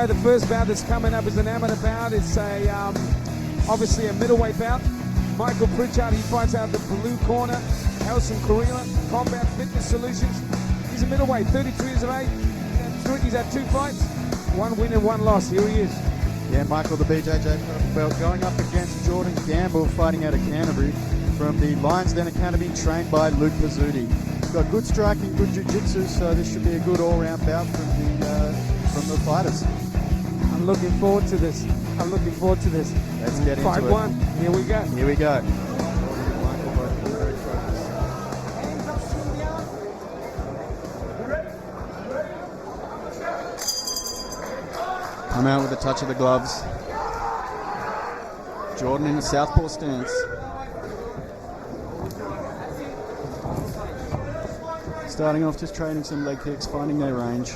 the first bout that's coming up is an amateur bout. It's obviously a middleweight bout. Michael Pritchard, he fights out the blue corner. Harrison Correa, Combat Fitness Solutions. He's a middleweight, 33 years of age. He's had 2 fights, 1 win and 1 loss. Here he is. Yeah, Michael, the BJJ purple belt, going up against Jordan Gamble, fighting out of Canterbury from the Lions Den Academy, trained by Luke Pizzuti. He's got good striking, good jiu-jitsu, so this should be a good all-round bout from the fighters. I'm looking forward to this. Let's get into Fight it. 1. Here we go. Here we go. Come out with a touch of the gloves. Jordan in the southpaw stance. Starting off just trading some leg kicks, finding their range.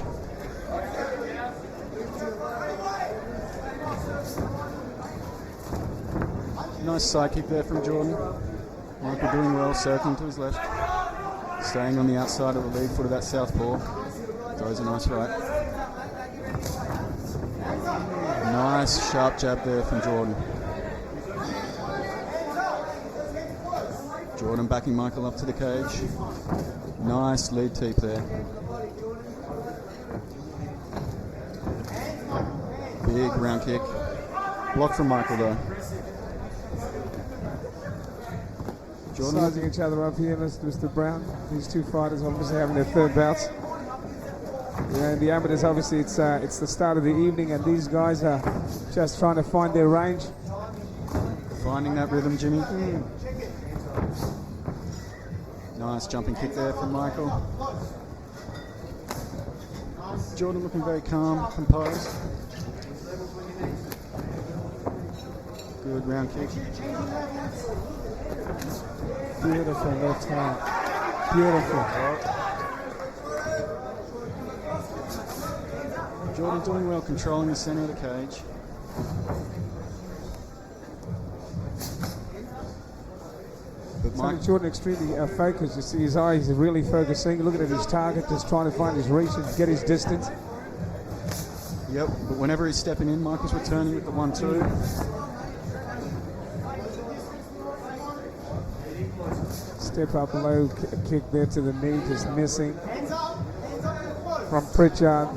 Nice side kick there from Jordan. Michael doing well, circling to his left. Staying on the outside of the lead foot of that southpaw. Throws a nice right. Nice sharp jab there from Jordan. Jordan backing Michael up to the cage. Nice lead teep there. Big round kick. Block from Michael though. Jordan sizing each other up here, Mr. Brown. These two fighters obviously having their third bouts. Yeah, the amateurs, obviously, it's the start of the evening, and these guys are just trying to find their range. Finding that rhythm, Jimmy. Nice jumping kick there from Michael. Jordan looking very calm, composed. Good round kick. Beautiful left hand. Beautiful. Jordan doing well, controlling the center of the cage. But Jordan extremely focused. You see his eyes are really focusing, looking at his target, just trying to find his reach and get his distance. Yep, but whenever he's stepping in, Michael's returning with the 1-2. Step up low, kick there to the knee, just missing. From Pritchard.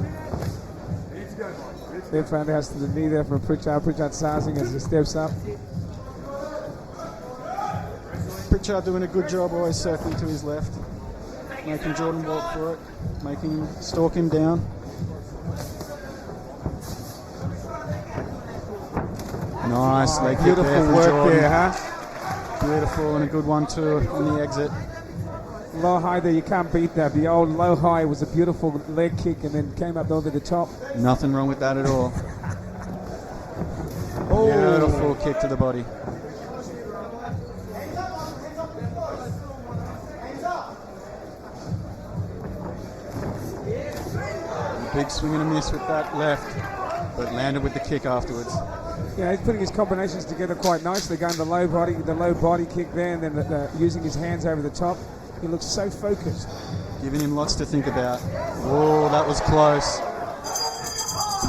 Left hand has to the knee there from Pritchard. Pritchard sizing as he steps up. Pritchard doing a good job, always circling to his left, making Jordan walk for it, making him stalk him down. Nice leg kick beautiful there from work Jordan. there, huh? Beautiful, and a good 1-2 on the exit. Low high there, you can't beat that. The old low high was a beautiful leg kick and then came up over the top. Nothing wrong with that at all. Oh. Beautiful kick to the body. Big swing and a miss with that left, but landed with the kick afterwards. Yeah, he's putting his combinations together quite nicely, going the low body kick there, and then using his hands over the top. He looks so focused. Giving him lots to think about. Oh, that was close.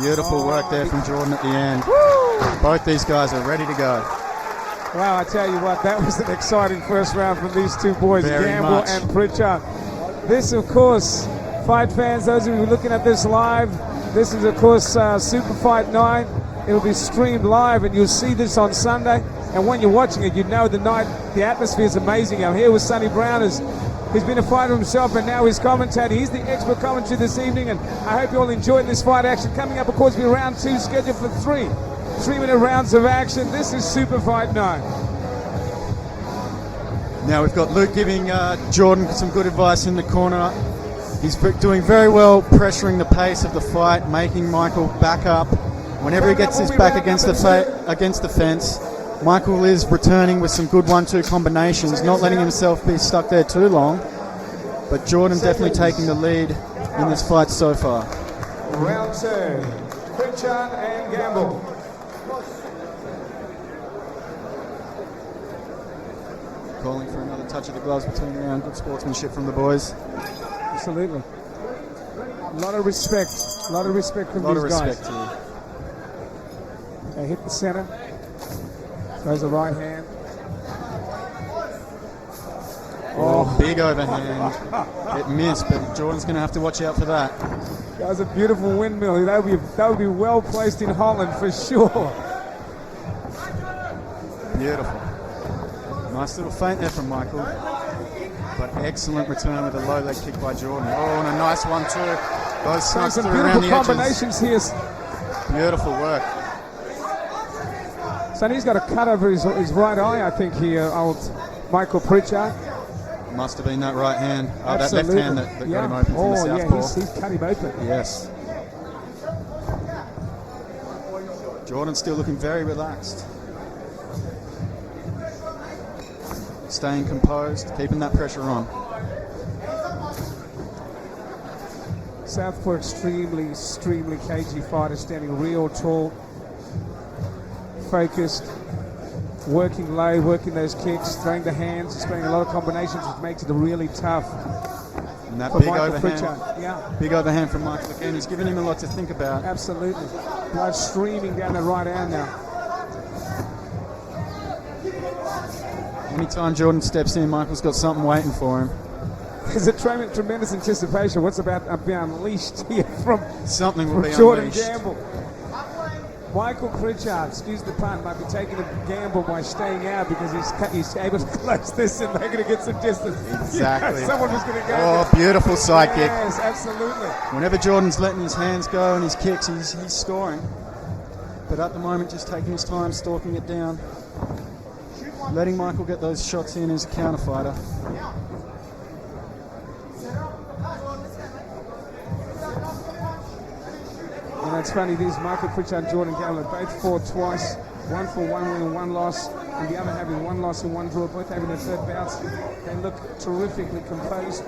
Beautiful work there from Jordan at the end. Woo! Both these guys are ready to go. Wow, I tell you what, that was an exciting first round from these two boys, Very Gamble much. and Pritchard. This, of course, fight fans, those of you looking at this live, this is, of course, Super Fight 9. It'll be streamed live, and you'll see this on Sunday. And when you're watching it, you know the atmosphere is amazing. I'm here with Sonny Brown. He's been a fighter himself, and now he's commentating. He's the expert commentary this evening, and I hope you all enjoyed this fight action. Coming up, of course, will be round 2, scheduled for 3 3-minute rounds of action. This is Super Fight 9. Now we've got Luke giving Jordan some good advice in the corner. He's doing very well, pressuring the pace of the fight, making Michael back up. Whenever he gets his back against the fence, Michael is returning with some good 1-2 combinations, not letting himself be stuck there too long. But Jordan definitely taking the lead in this fight so far. Round 2, Pritchard and Gamble. Calling for another touch of the gloves between round. Good sportsmanship from the boys. Absolutely. A lot of respect from these guys. Here. They hit the center. Throws a right hand. Oh, big overhand. It missed, but Jordan's going to have to watch out for that. That was a beautiful windmill. That would be well placed in Holland for sure. Beautiful. Nice little feint there from Michael. But excellent return with a low leg kick by Jordan. Oh, and a nice one too. Both snuck some through around beautiful the combinations here. Beautiful work. So he's got a cut over his right eye, I think, here, old Michael Pritchard. Must have been that right hand. Oh, that Absolutely. left hand that got him open from the southpaw. He's cut him open. Yes. Jordan's still looking very relaxed. Staying composed, keeping that pressure on. Southpaw extremely cagey fighter, standing real tall, focused, working low, working those kicks, throwing the hands, displaying a lot of combinations, which makes it really tough. And that for big Michael overhand, Pritchard. big overhand from Michael again. He's given him a lot to think about. Absolutely. Blood streaming down the right arm now. Anytime Jordan steps in, Michael's got something waiting for him. There's a tremendous anticipation. What's about to be unleashed here from Jordan unleashed. Gamble. Michael Pritchard, excuse the pun, might be taking a gamble by staying out because he's able to close this and they're going to get some distance. Exactly. Someone was going to go. Oh, beautiful side kick. Yes, absolutely. Whenever Jordan's letting his hands go and his kicks, he's scoring. But at the moment, just taking his time, stalking it down. Letting Michael get those shots in as a counter fighter. And it's funny, these Michael Pritchard and Jordan Gamble both fought twice, one for one win and one loss, and the other having one loss and one draw, both having their third bouts. They look terrifically composed,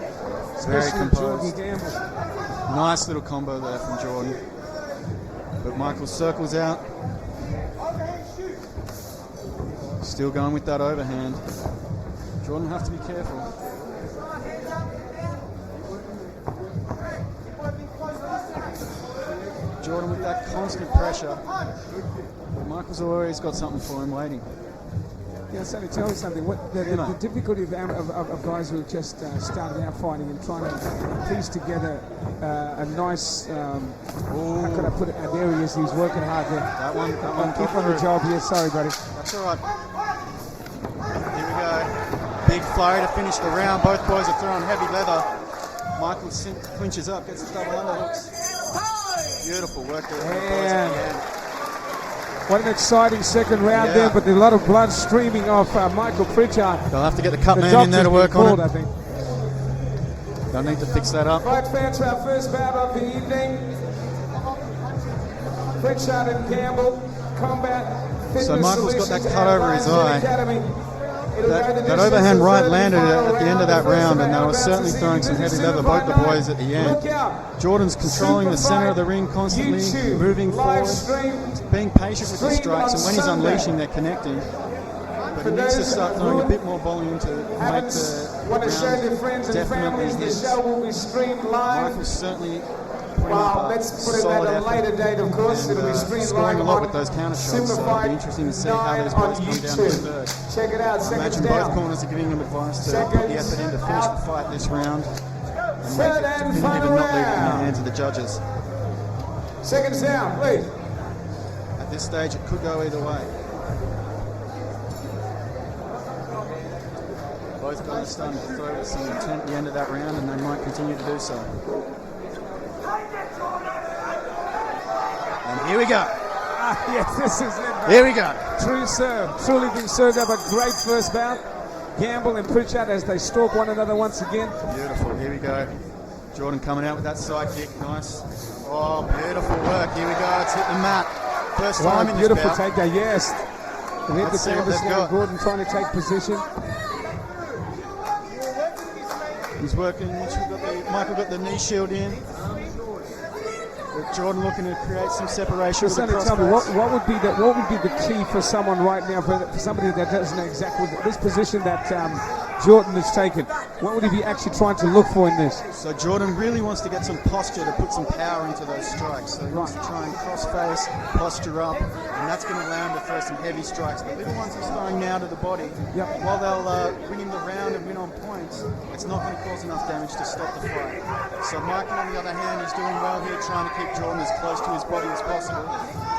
especially Jordan Gamble. Nice little combo there from Jordan. But Michael circles out. Still going with that overhand. Jordan will have to be careful. Jordan with that constant pressure. But Michael's always got something for him waiting. Yeah, so to tell you something, the difficulty of guys who have just started out fighting and trying to piece together a nice, how can I put it, there he is, he's working hard there. That one keep on the job here, sorry buddy. That's all right. Here we go. Big flurry to finish the round. Both boys are throwing heavy leather. Michael clinches up, gets the double underhooks. Beautiful work there from the boys at the end. What an exciting second round there, but there's a lot of blood streaming off Michael Pritchard. They'll have to get the cut man in there to work on it. I think. They'll need to fix that up. Right, fans, for our first bout of the evening. Pritchard and Gamble, combat, fitness. So Michael's got that cut over his eye. Academy. That overhand right landed at the end of that round, and they were certainly throwing some heavy leather, both the boys at the end. Jordan's controlling the center of the ring constantly, moving forward, being patient with his strikes, and when he's unleashing, they're connecting. But he needs to start throwing a bit more volume to make the round definitely his. Michael's certainly putting up a solid effort of course. and scoring a lot with those counter shots, so it'll be interesting to see how these boys come down to the third. Check it out. I imagine both corners are giving him advice to put the effort in to finish the fight this round and make it definitive and not leave it in the hands of the judges. Seconds down, please. At this stage, it could go either way. Both guys are starting to throw with some intent at the end of that round, and they might continue to do so. And here we go. Yes, this is it. Here we go. True serve. Truly been served up a great first bout. Gamble and Pritchard as they stalk one another once again. Beautiful. Here we go. Jordan coming out with that side kick. Nice. Oh, beautiful work. Here we go. It's hit the mat. First time in this beautiful bout. takedown, yes. And hit the see what canvas they've now. got. Gordon trying to take position. He's working. Michael got the knee shield in. Jordan looking to create some separation. So tell me, what would be the key for someone right now, for somebody that doesn't know exactly this position that Jordan has taken? What would he be actually trying to look for in this? So Jordan really wants to get some posture to put some power into those strikes. So he wants to try and cross-face, posture up, and that's going to allow him to throw some heavy strikes. The little ones he's throwing now to the body, while they'll win him the round and win on points, it's not going to cause enough damage to stop the fight. So Michael, on the other hand, is doing well here, trying to keep Jordan as close to his body as possible,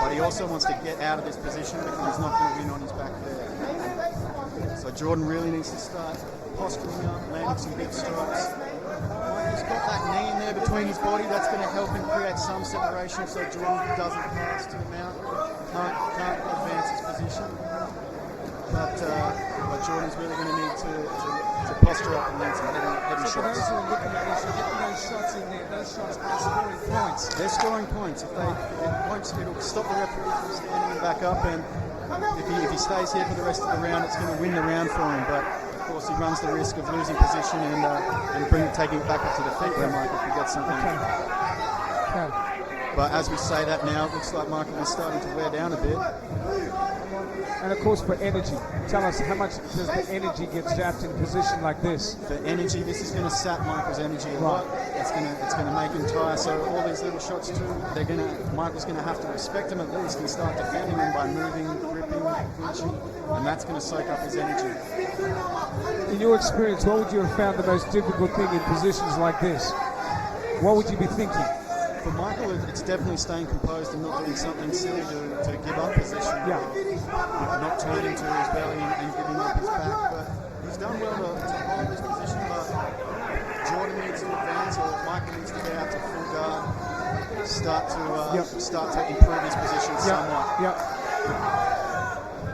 but he also wants to get out of this position because he's not going to win on his back there. So Jordan really needs to start posturing up, landing some big strikes. Michael's got that knee in there between his body, that's going to help him create some separation so Jordan doesn't pass to the mount, can't advance his position. But Jordan's really going to need to posture up and land some heavy shots. For those who are looking at this, you're getting those shots in there, those shots are scoring points. They're scoring points. It'll stop the referee from standing him back up, and if he stays here for the rest of the round, it's going to win the round for him. But of course, he runs the risk of losing position and taking it back up to the feet where Michael could get something. Okay. But as we say that now, it looks like Michael is starting to wear down a bit. And of course, for energy, tell us how much does the energy get zapped in a position like this? For energy, this is going to sap Michael's energy a lot. It's going to make him tire. So all these little shots too, Michael's going to have to respect him at least and start defending him by moving, gripping, clinching, and that's going to soak up his energy. In your experience, what would you have found the most difficult thing in positions like this? What would you be thinking? For Michael, it's definitely staying composed and not doing something silly to give up position. Yeah. Not turning to his belly and giving up his back. But he's done well to hold his position, but Jordan needs to advance, or Michael needs to get out to full guard, start to improve his position somewhat.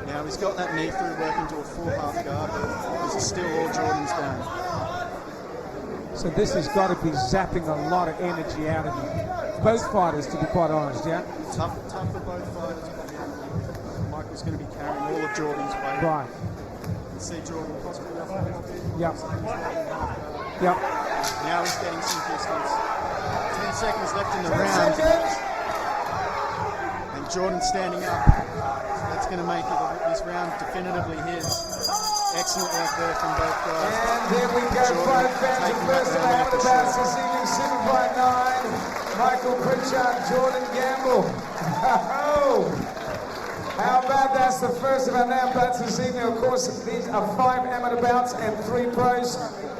Now he's got that knee through working to a full half guard, but this is still all Jordan's game. So this has got to be zapping a lot of energy out of you. Both fighters, to be quite honest, yeah? Tough for both fighters. Michael's going to be carrying all of Jordan's weight. Right. You can see Jordan possibly off a little bit. Yep. Now he's getting some distance. 10 seconds left in the round. And Jordan's standing up. That's going to make this round definitively his. Excellent work there from both guys. And there we go, fight fans. The first round of the bout this evening, SuperFight 9. Michael Pritchard, Jordan Gamble. How about that's the first of our now bouts this evening. Of course, these are 5 amateur bouts and 3 pros.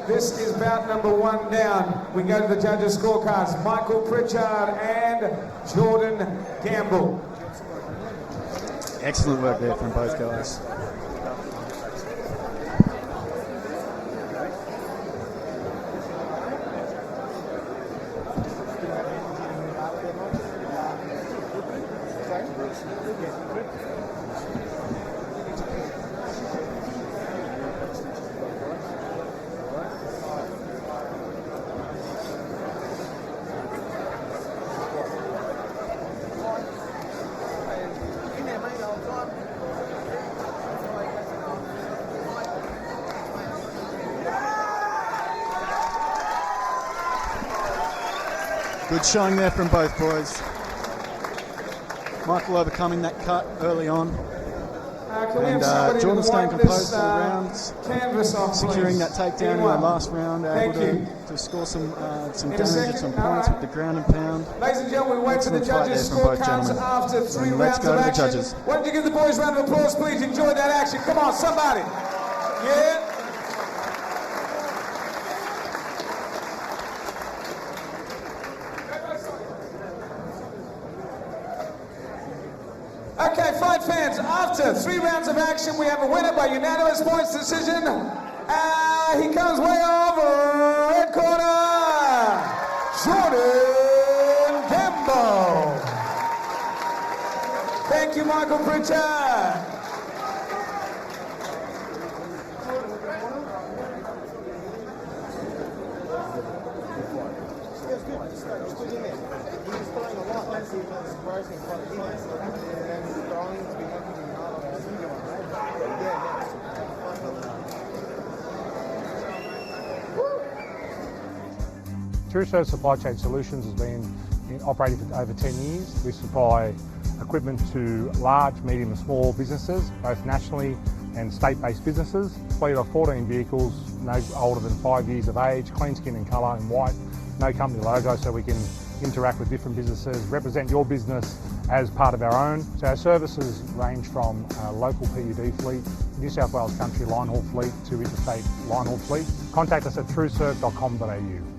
This is bout number 1 down. We go to the judges' scorecards. Michael Pritchard and Jordan Gamble. Excellent work there from both guys. Good showing there from both boys. Michael overcoming that cut early on. And Jordan staying composed for the rounds, securing that takedown in the last round, able to score some damage at some points with the ground and pound. Ladies and gentlemen, we wait for the judges' scorecards after 3 rounds of action. Why don't you give the boys a round of applause, please? Enjoy that action. Come on, somebody. Yeah. Okay, fight fans, after 3 rounds of action, we have a winner by unanimous points decision. He comes way over, red corner, Jordan Gamble. Thank you, Michael Pritchard. Truesdale Supply Chain Solutions has been operating for over 10 years. We supply equipment to large, medium and small businesses, both nationally and state-based businesses. Fleet of 14 vehicles, no older than 5 years of age, clean skin and colour and white, no company logo, so we can interact with different businesses, represent your business as part of our own. So our services range from local PUD fleet, New South Wales country line haul fleet to interstate line haul fleet. Contact us at trueserve.com.au.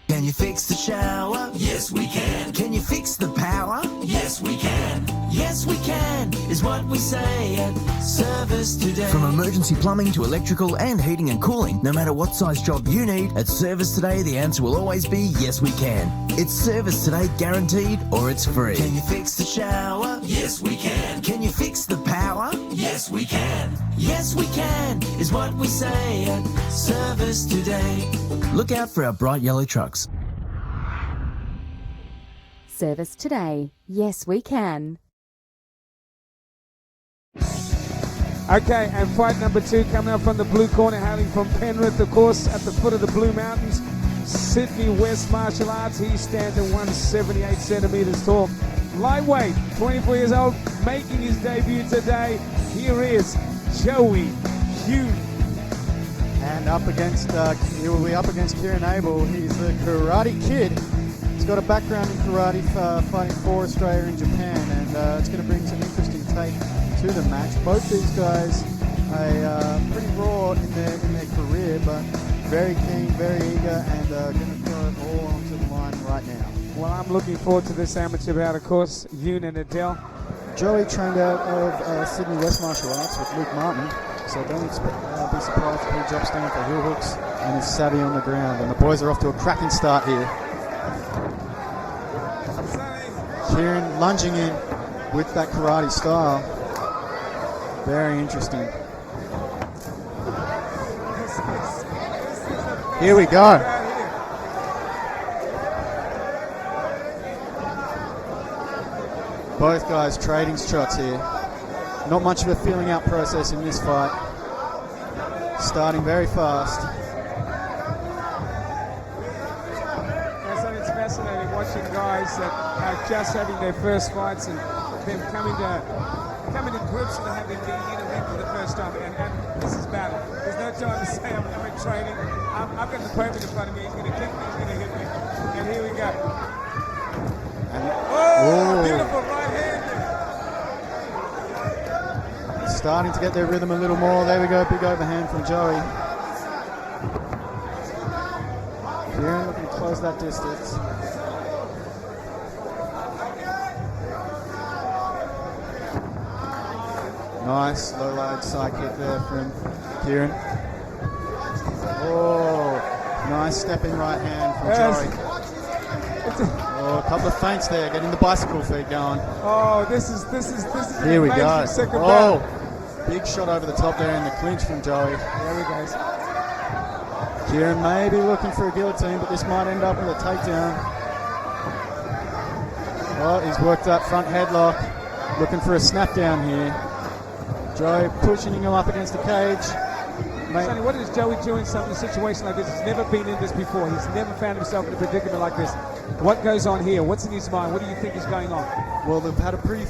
Can you fix the shower? Yes, we can. Can you fix the power? Yes, we can. Yes, we can, is what we say at Service Today. From emergency plumbing to electrical and heating and cooling, no matter what size job you need, at Service Today the answer will always be yes, we can. It's Service Today guaranteed or it's free. Can you fix the shower? Yes, we can. Can you fix the power? Yes, we can. Yes, we can, is what we say at Service Today. Look out for our bright yellow trucks. Service Today. Yes, we can. Okay, and fight number 2 coming up from the blue corner, hailing from Penrith, of course, at the foot of the Blue Mountains. Sydney West Martial Arts. He stands at 178 centimetres tall. Lightweight, 24 years old, making his debut today. Here is Joey Hugh. And up against, he will be up against Kieran Abel. He's the Karate Kid. He's got a background in karate, fighting for Australia and Japan, and it's going to bring some interesting take to the match. Both these guys are pretty raw in their career, but very keen, very eager, and going to throw it all onto the line right now. Well, I'm looking forward to this amateur bout, of course. Hugh and Adele. Joey trained out of Sydney West Martial Arts with Luke Martin, so don't be surprised if he drops down for heel hooks and is savvy on the ground. And the boys are off to a cracking start here. Kieran lunging in with that karate style. Very interesting. Here we go. Both guys trading shots here. Not much of a feeling out process in this fight. Starting very fast. It's fascinating watching guys that are just having their first fights and them coming to grips and having been in a ring for the first time. And this is battle. There's no time to say I'm in training. I've got the perfect in front of me. He's going to kick me. He's going to hit me. And here we go. Oh, beautiful right hand. Starting to get their rhythm a little more. There we go, big overhand from Joey. Kieran looking to close that distance. Nice low leg side kick there from Kieran. Oh, nice stepping right hand from Joey. Oh, a couple of feints there, getting the bicycle feet going. Oh, this is here we go. Oh, big shot over the top there in the clinch from Joey. There we go. Kieran may be looking for a guillotine, but this might end up with a takedown. Oh, he's worked that front headlock, looking for a snap down here. Joey pushing him up against the cage. Sonny, what is Joey doing in a situation like this? He's never been in this before. He's never found himself in a predicament like this. What goes on here? What's in his mind? What do you think is going on? Well, they've had a pretty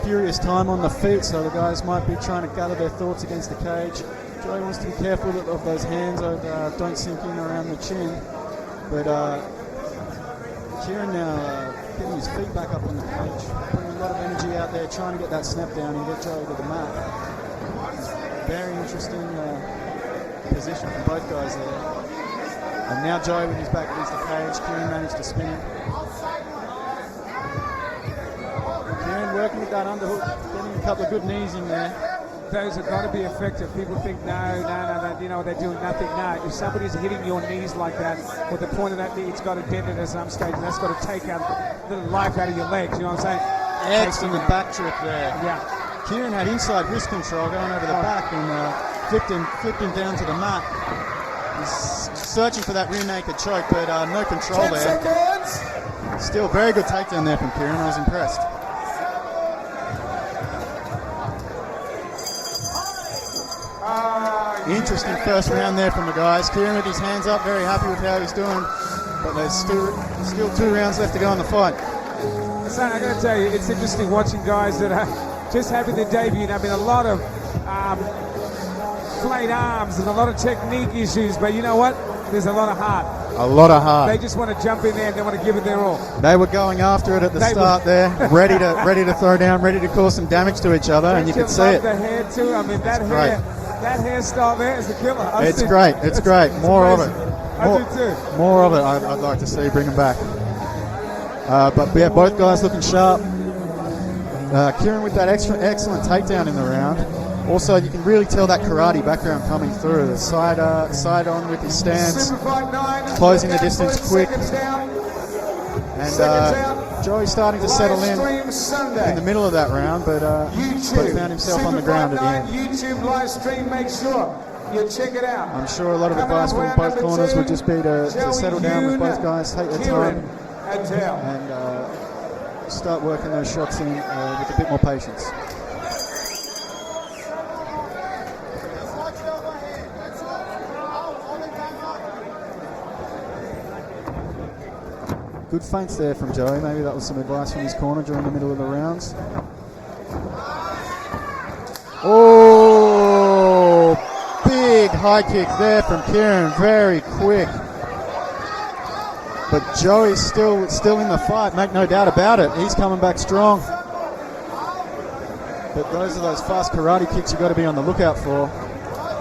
furious time on the feet, so the guys might be trying to gather their thoughts against the cage. Joey wants to be careful of those hands, don't sink in around the chin. But Kieran now getting his feet back up on the cage, putting a lot of energy out there, trying to get that snap down and get Joey to the mat. Very interesting position from both guys there. And now Joey with his back against the cage. Kieran managed to spin him. Kieran working with that underhook, getting a couple of good knees in there. Those have got to be effective. People think, no, you know, they're doing nothing. No, if somebody's hitting your knees like that, with the point of that knee, it's got to dent it at some stage, and that's got to take out the life out of your legs, you know what I'm saying? Excellent back trip there. Yeah. Kieran had inside wrist control going over the back and flipped him down to the mat. He's searching for that rear naked choke, but no control there. Seconds. Still very good takedown there from Kieran. I was impressed. Interesting first round there from the guys. Kieran with his hands up, very happy with how he's doing. But there's still 2 rounds left to go in the fight. So I got to tell you, it's interesting watching guys that are just having their debut. I mean, a lot of flayed arms and a lot of technique issues, but you know what? There's a lot of heart. A lot of heart. They just want to jump in there and they want to give it their all. They were going after it at the start there, ready to throw down, ready to cause some damage to each other, and you could see it. The hair too. I mean, that hairstyle there is a killer. It's great. It's great. More of it. I do too. More of it. I'd like to see. Bring them back. But yeah, both guys looking sharp. Kieran with that excellent takedown in the round. Also, you can really tell that karate background coming through. The side on with his stance, closing the distance quick. And Joey's starting to settle in the middle of that round, but found himself on the ground at the end. YouTube live stream, make sure you check it out. I'm sure a lot of advice from both corners would just be to settle down with both guys, take their time, and start working those shots in with a bit more patience. Good feints there from Joey. Maybe that was some advice from his corner during the middle of the rounds. Oh, big high kick there from Kieran. Very quick. But Joey's still in the fight, make no doubt about it. He's coming back strong. But those are those fast karate kicks you've got to be on the lookout for.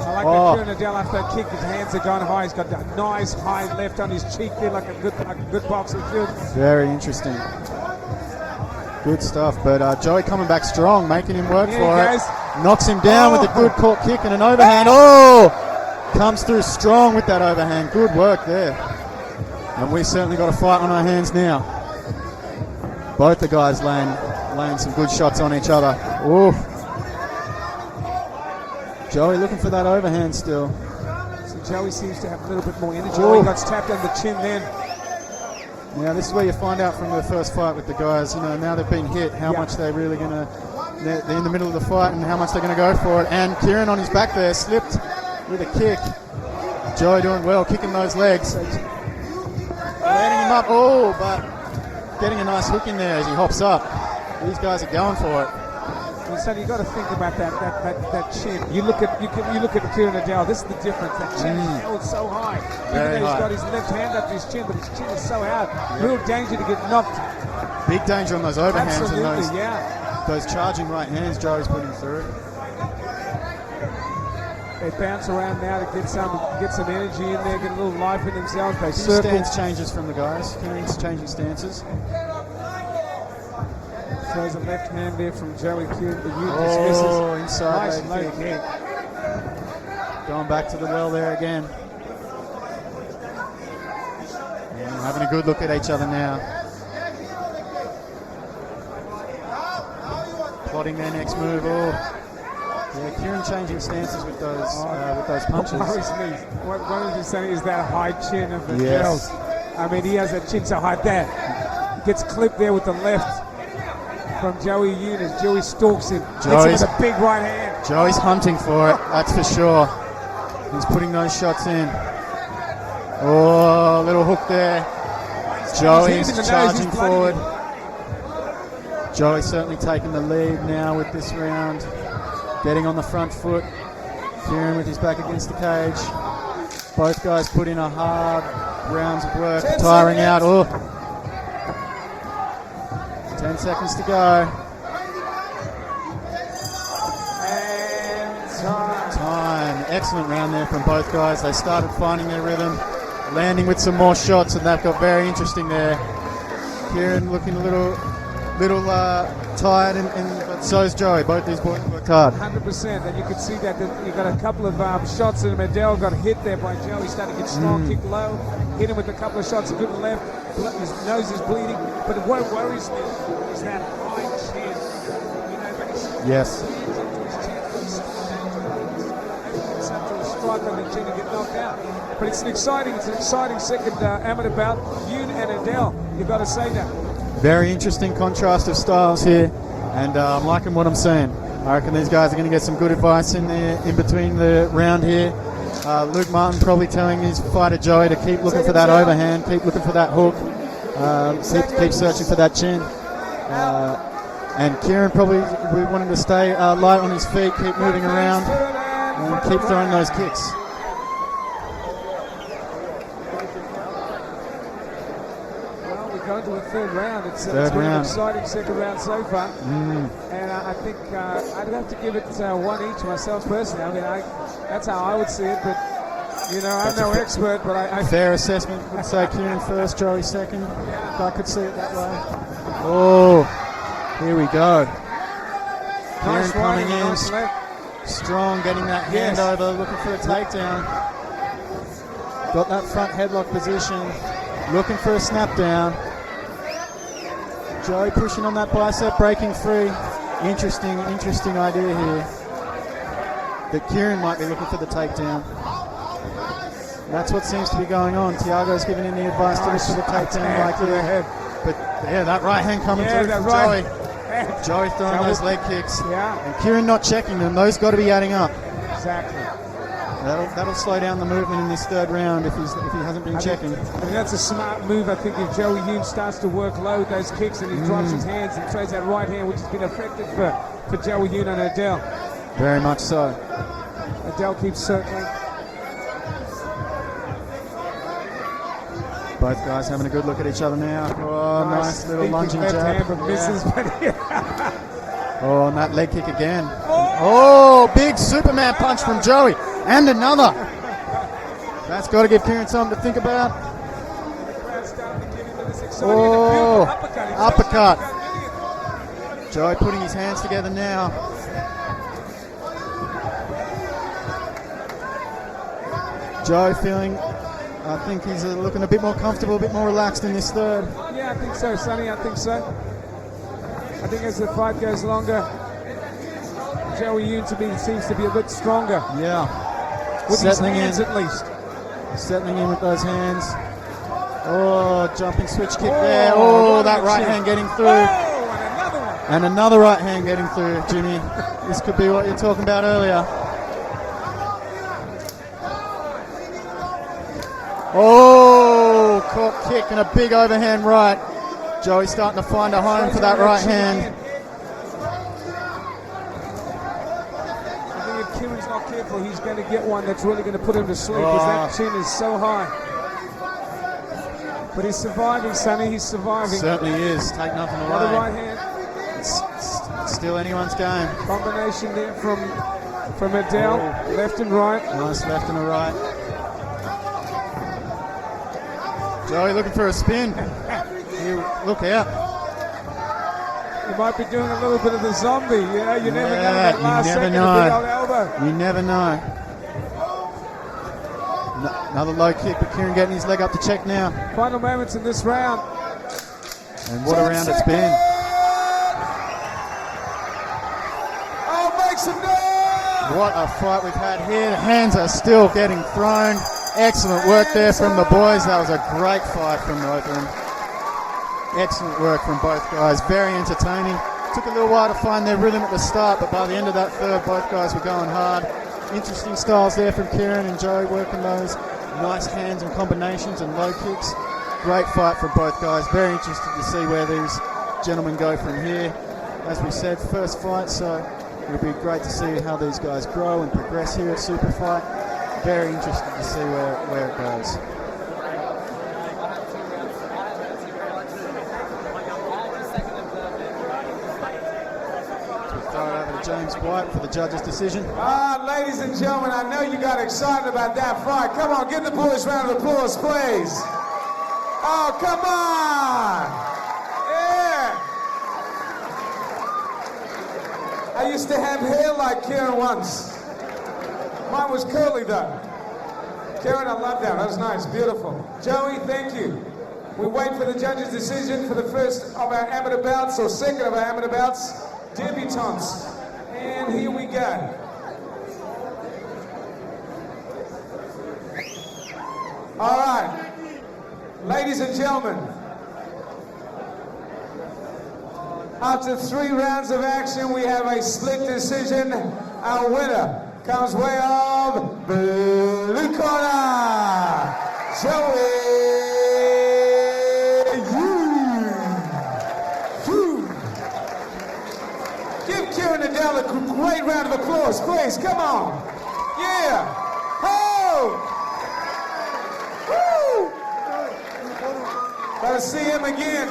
I like that Kieran after that kick, his hands are gone high. He's got that nice high left on his cheek there, like a good boxer should. Very interesting. Good stuff. But Joey coming back strong, making him work for it. Knocks him down with a good caught kick and an overhand. Oh! Comes through strong with that overhand. Good work there. And we certainly got a fight on our hands now. Both the guys laying some good shots on each other. Ooh. Joey looking for that overhand still. So Joey seems to have a little bit more energy. Oh, he got tapped on the chin then. Now this is where you find out from the first fight with the guys, you know, now they've been hit, how much they're really going to, they're in the middle of the fight and how much they're going to go for it. And Kieran on his back there slipped with a kick. Joey doing well, kicking those legs. Letting him up, oh, but getting a nice hook in there as he hops up. These guys are going for it. So you got to think about that chin. You look at Kieran Adele. This is the difference. That chin is held so high. Very Even though high. he's got his left hand up to his chin, but his chin is so out. Real danger to get knocked. Big danger on those overhands. Absolutely, and those charging right hands Joey's putting through. They bounce around now to get some energy in there, get a little life in themselves. They circle. Stance changes from the guys. Kieran's changing stances. Throws a left hand there from Joey Kieran. Oh, inside nice leg kick. Going back to the well there again. And having a good look at each other now. Plotting their next move. Oh. Yeah, Kieran changing stances with those punches. What worries me, what worries me saying is that high chin of the Yes. girls. I mean, he has that chin so high that he gets clipped there with the left from Joey Eunice. Joey stalks him. Hits him with a big right hand. Joey's hunting for it, that's for sure. He's putting those shots in. Oh, little hook there. Joey's charging forward. Joey's certainly taking the lead now with this round. Getting on the front foot. Kieran with his back against the cage. Both guys put in a hard rounds of work, tiring out. Oh. 10 seconds to go. And Time. Excellent round there from both guys. They started finding their rhythm, landing with some more shots, and that got very interesting there. Kieran looking a little tired, but so is Joey. Both these boys worked hard. 100%, and you can see that you got a couple of shots, and Bendel got hit there by Joey. Started to get strong, kick low, hit him with a couple of shots, a good left. His nose is bleeding, but what worries me is that high chin. You know, but he's Yes. Central strike on the chin and get knocked out. But it's an exciting second amateur bout. Hugh and Adele, you've got to say that. Very interesting contrast of styles here, and I'm liking what I'm seeing. I reckon these guys are going to get some good advice in between the round here. Luke Martin probably telling his fighter Joey to keep looking for that overhand, keep looking for that hook, keep searching for that chin. And Kieran probably we want him to stay light on his feet, keep moving around, and keep throwing those kicks. Going to the third round. It's been an exciting second round so far. And I think I'd have to give it one each myself personally. I mean, that's how I would see it, but you know, I'm no expert, but I fair assessment would say Kieran first, Joey second. If I could see it that way. Oh, here we go. Kieran coming in, strong, getting that hand over, looking for a takedown. Got that front headlock position, looking for a snap down. Joey pushing on that bicep, breaking free. Interesting idea here. That Kieran might be looking for the takedown. That's what seems to be going on. Tiago's giving him the advice to look for the takedown like here. But yeah, that right hand coming through from Joey. Joey throwing those leg kicks. Yeah. And Kieran not checking them. Those got to be adding up. Exactly. That'll slow down the movement in this third round if he hasn't been checking. I mean, that's a smart move. I think if Joey Hugh starts to work low with those kicks and he drops his hands and throws that right hand, which has been effective for Joey Hugh and Adele. Very much so. Adele keeps circling. Both guys having a good look at each other now. Oh, nice little lunging jab. Misses, oh, and that leg kick again. Oh, big Superman punch from Joey. And another. That's got to give Kieran something to think about. Oh, uppercut. Joey putting his hands together now. Joey feeling, I think he's looking a bit more comfortable, a bit more relaxed in this third. Yeah, I think so, Sonny. I think so. I think as the fight goes longer, Joey Hugh seems to be a bit stronger. Yeah. With his hands at least. Settling in with those hands. Oh, jumping switch kick there. Oh, that right hand getting through. Oh, and another one. And another right hand getting through, Jimmy. This could be what you're talking about earlier. Oh, caught kick and a big overhand right. Joey starting to find a home for that right hand. Kieran's not careful, he's going to get one that's really going to put him to sleep because that chin is so high. But he's surviving, Sonny, he's surviving. Certainly is, take nothing away. Another right hand. It's still anyone's game. Combination there from Adele, left and right. Nice left and a right. Joey looking for a spin. Look out. You might be doing a little bit of the zombie, you know, you never know that last second of the old elbow. You never know. Another low kick, but Kieran getting his leg up to check now. Final moments in this round. And what a round it's been. Oh, make some noise! What a fight we've had here. The hands are still getting thrown. Excellent work there from the boys. That was a great fight from both of them. Excellent work from both guys. Very entertaining. Took a little while to find their rhythm at the start, but by the end of that third, both guys were going hard. Interesting styles there from Kieran and Joey working those nice hands and combinations and low kicks. Great fight from both guys. Very interested to see where these gentlemen go from here. As we said, first fight, so it'll be great to see how these guys grow and progress here at SuperFight. Very interested to see where it goes. James White for the judge's decision. Ladies and gentlemen, I know you got excited about that fight. Come on, give the boys a round of applause, please. Oh, come on. Yeah. I used to have hair like Kieran once. Mine was curly though. Kieran, I love that. That was nice, beautiful. Joey, thank you. We wait for the judge's decision for the first of our amateur bouts, or second of our amateur bouts, debutantes. And here we go. All right, ladies and gentlemen, After 3 rounds of action, we have a split decision. Our winner comes way of blue corner, Joey Hugh. Give Kieran Adele a great round of applause, please. Come on. Yeah. Oh. Woo. Gotta see him again.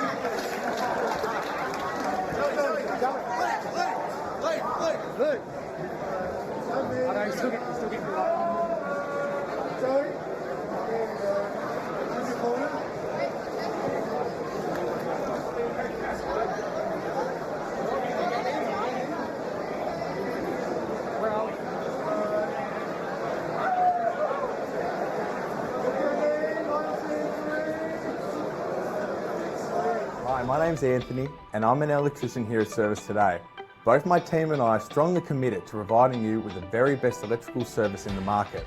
Hi, my name's Anthony and I'm an electrician here at Service Today. Both my team and I are strongly committed to providing you with the very best electrical service in the market.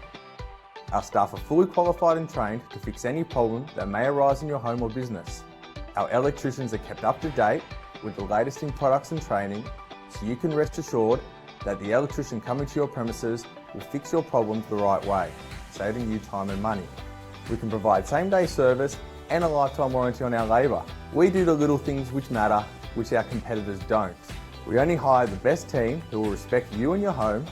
Our staff are fully qualified and trained to fix any problem that may arise in your home or business. Our electricians are kept up to date with the latest in products and training, so you can rest assured that the electrician coming to your premises will fix your problems the right way, saving you time and money. We can provide same-day service and a lifetime warranty on our labour. We do the little things which matter, which our competitors don't. We only hire the best team who will respect you and your home,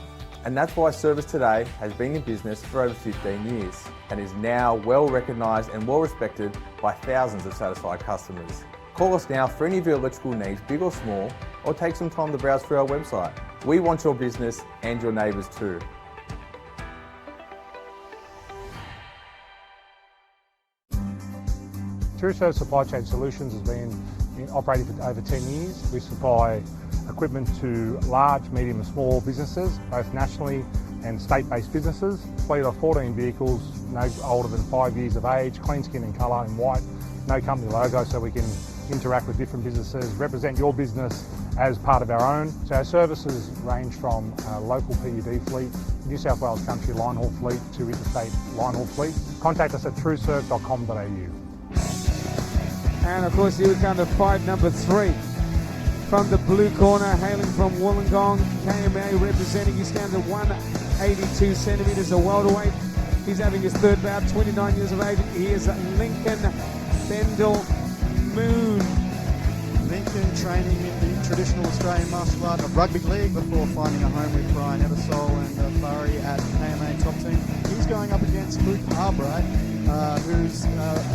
and that's why Service Today has been in business for over 15 years and is now well recognised and well respected by thousands of satisfied customers. Call us now for any of your electrical needs, big or small, or take some time to browse through our website. We want your business and your neighbours too. Truso Supply Chain Solutions has been operating for over 10 years. We supply equipment to large, medium and small businesses, both nationally and state-based businesses. Fleet of 14 vehicles, no older than 5 years of age, clean skin and colour in white, no company logo, so we can interact with different businesses, represent your business as part of our own. So our services range from local PUD fleet, New South Wales country line haul fleet to interstate line haul fleet. Contact us at trueserve.com.au. And of course, here we come to fight number 3. From the blue corner, hailing from Wollongong, KMA representing, he stands at 182 centimetres, a welterweight. He's having his third bout, 29 years of age. He is Lincoln Bendel Moon. Lincoln training in the traditional Australian martial art of rugby league before finding a home with Brian Eversole and Barry at KMA top team. He's going up against Luke Harbright, who's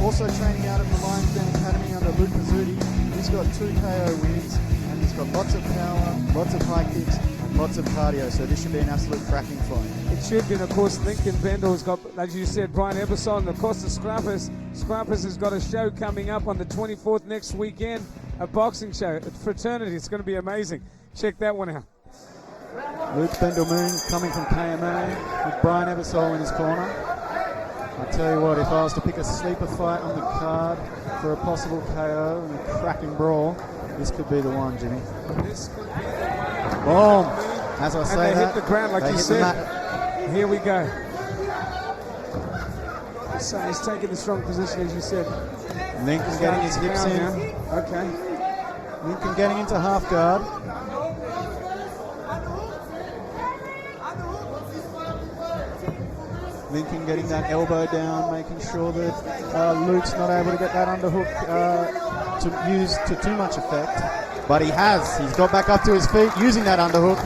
also training out of the Lions Den Academy under Luke Mazzuti. He's got 2 KO wins and he's got lots of power, lots of high kicks and lots of cardio, so this should be an absolute cracking fight. It should be, and of course Lincoln Bendel's got, as you said, Brian Eversole, and of course the Scruffers. Scruffers has got a show coming up on the 24th next weekend, a boxing show at Fraternity. It's going to be amazing. Check that one out. Luke Bendelmoon coming from KMA with Brian Eversole in his corner. I tell you what, if I was to pick a sleeper fight on the card for a possible KO and a cracking brawl, this could be the one, Jimmy. This could be the one. Boom! As I say and they that, hit the ground like they you hit said. Here we go. So he's taking the strong position, as you said. Lincoln getting his hips in. Now. Okay. Lincoln getting into half guard. Lincoln getting that elbow down, making sure that Luke's not able to get that underhook to use to too much effect. But he has. He's got back up to his feet, using that underhook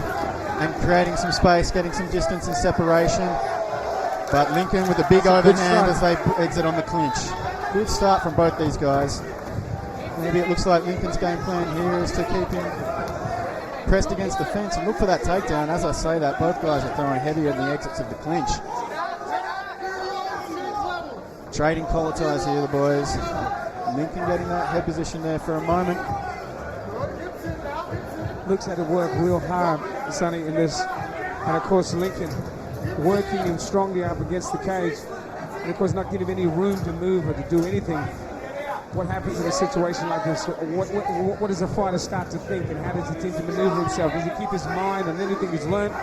and creating some space, getting some distance and separation. But Lincoln with a big overhand as they exit on the clinch. Good start from both these guys. Maybe it looks like Lincoln's game plan here is to keep him pressed against the fence and look for that takedown. As I say that, both guys are throwing heavier in the exits of the clinch. Trading collar ties here, the boys. Lincoln getting that head position there for a moment. Looks had to work real hard, Sonny, in this. And of course, Lincoln working him strongly up against the cage. And of course, not giving him any room to move or to do anything. What happens in a situation like this? What does a fighter start to think, and how does he tend to maneuver himself? Does he keep his mind on anything he's learned,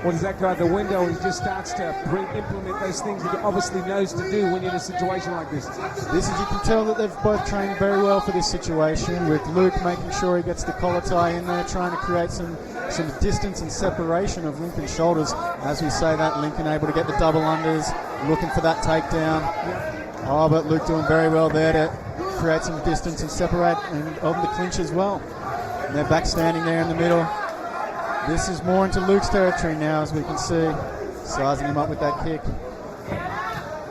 or does that go out the window and he just starts to implement those things that he obviously knows to do when you're in a situation like this? You can tell that they've both trained very well for this situation, with Luke making sure he gets the collar tie in there, trying to create some distance and separation of Lincoln's shoulders. As we say that, Lincoln able to get the double unders, looking for that takedown. Oh, but Luke doing very well there to create some distance and separate and of the clinch as well. And they're back standing there in the middle. This is more into Luke's territory now, as we can see. Sizing him up with that kick.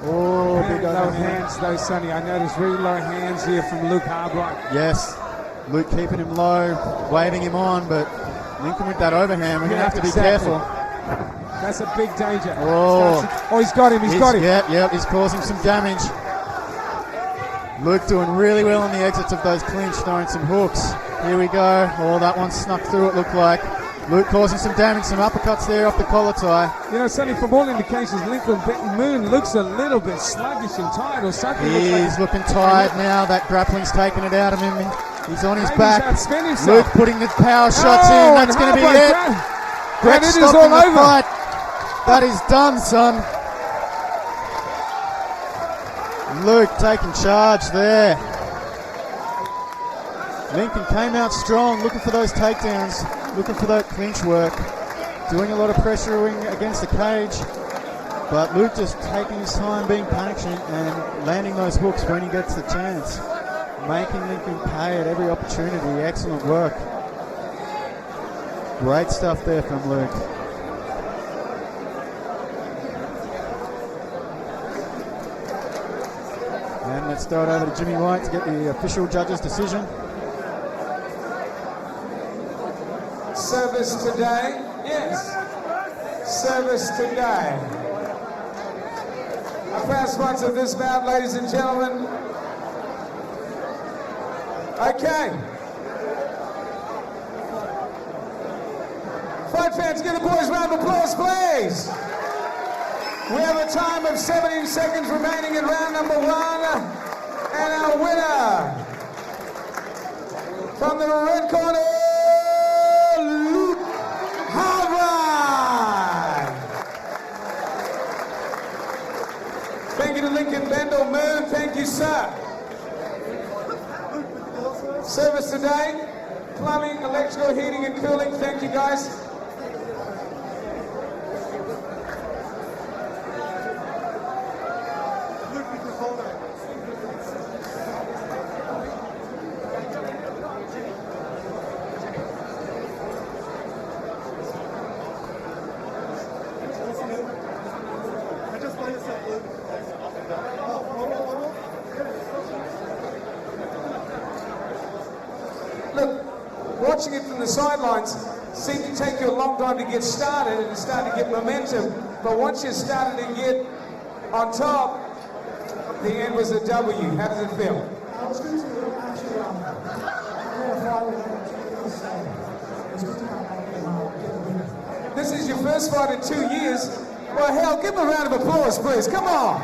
Oh, big low hands though, Sonny. I noticed really low hands here from Luke Harbright. Yes, Luke keeping him low, waving him on, but Lincoln with that overhand, we're going to have to be careful. That's a big danger. Oh, he's got him, he's got him. Yep, he's causing some damage. Luke doing really well on the exits of those clinch, throwing some hooks. Here we go. Oh, that one snuck through, it looked like. Luke causing some damage, some uppercuts there off the collar tie. You know, Sonny, from all indications, Moon looks a little bit sluggish and tired or something. He's looking tired now. That grappling's taking it out of him. He's on his back. Luke putting the power shots in. That's going to be it. And it is all over. Fight. That is done, son. Luke taking charge there. Lincoln came out strong, looking for those takedowns, looking for that clinch work, doing a lot of pressuring against the cage. But Luke just taking his time, being patient and landing those hooks when he gets the chance. Making Lincoln pay at every opportunity. Excellent work. Great stuff there from Luke. And let's throw it over to Jimmy White to get the official judge's decision. Service today, yes. Service today. Our past sponsor of this bout, ladies and gentlemen. Okay. Fight fans, give the boys a round of applause, please. We have a time of 17 seconds remaining in round number 1. And our winner from the red corner, Luke Harbright. Thank you to Lincoln, Bendel, Moon. Thank you, sir. Service today, plumbing, electrical, heating and cooling. Thank you, guys. Watching it from the sidelines seemed to take you a long time to get started and start to get momentum, but once you started to get on top, the end was a W. How does it feel? This is your first fight in 2 years. Well, hell, give him a round of applause, please. Come on.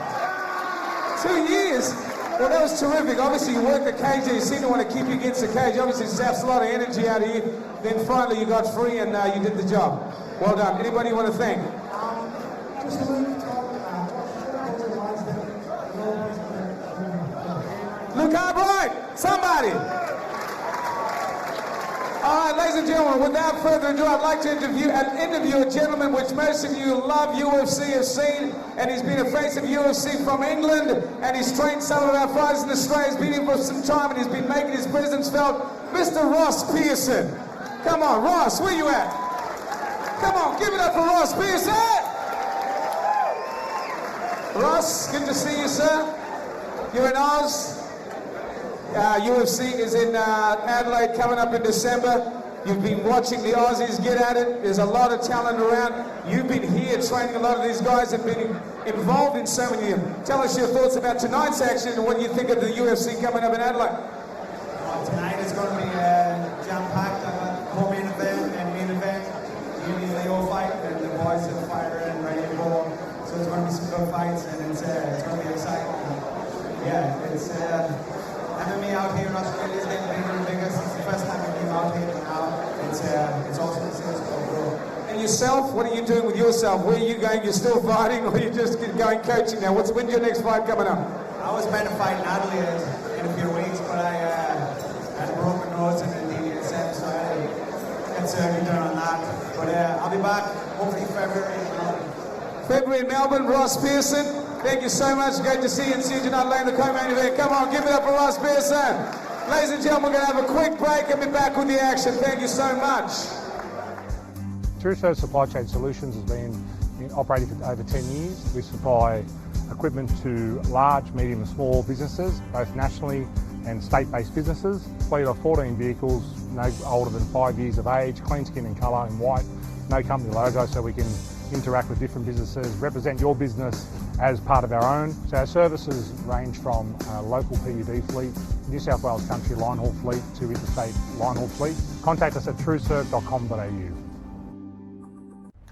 2 years. Well, that was terrific. Obviously, you worked the cage there. You seem to want to keep you against the cage. Obviously, it saps a lot of energy out of you. Then finally, you got free and you did the job. Well done. Anybody you want to thank? Luke Harbright. Somebody. All right, ladies and gentlemen, without further ado, I'd like to interview a gentleman which most of you love UFC, have seen, and he's been a face of UFC from England, and he's trained some of our fighters in Australia. He's been here for some time, and he's been making his presence felt. Mr. Ross Pearson. Come on, Ross, where you at? Come on, give it up for Ross Pearson. Ross, good to see you, sir. You're in Oz. UFC is in Adelaide coming up in December. You've been watching the Aussies get at it. There's a lot of talent around. You've been here training a lot of these guys and been involved in so many of them. Tell us your thoughts about tonight's action and what you think of the UFC coming up in Adelaide. Tonight is going to be jam-packed. I've got co-main event and main event. Uni Leo fight, and the boys are fired and ready to go. So it's going to be some good fights, and it's going to be exciting. Yeah, it's MMA out here in Australia is getting bigger and bigger. Since the first time we came out here, and now it's awesome to see us go. And yourself? What are you doing with yourself? Where are you going? You're still fighting, or you're just going coaching now? When's your next fight coming up? I was meant to fight in Adelaide in a few weeks, but I had a broken nose and a DSM, so I had surgery done on that. But I'll be back hopefully February. February in Melbourne. Ross Pearson, thank you so much. Great to see you and see you tonight laying the co-main event. Come on, give it up for Ross Pearson. Ladies and gentlemen, we're going to have a quick break and be back with the action. Thank you so much. TrueServe Supply Chain Solutions has been operating for over 10 years. We supply equipment to large, medium and small businesses, both nationally and state-based businesses. Fleet of 14 vehicles, no older than 5 years of age, clean skin and colour in white, no company logo, so we can interact with different businesses, represent your business as part of our own. So our services range from local PUD fleet, New South Wales country line haul fleet to interstate line haul fleet. Contact us at trueserve.com.au.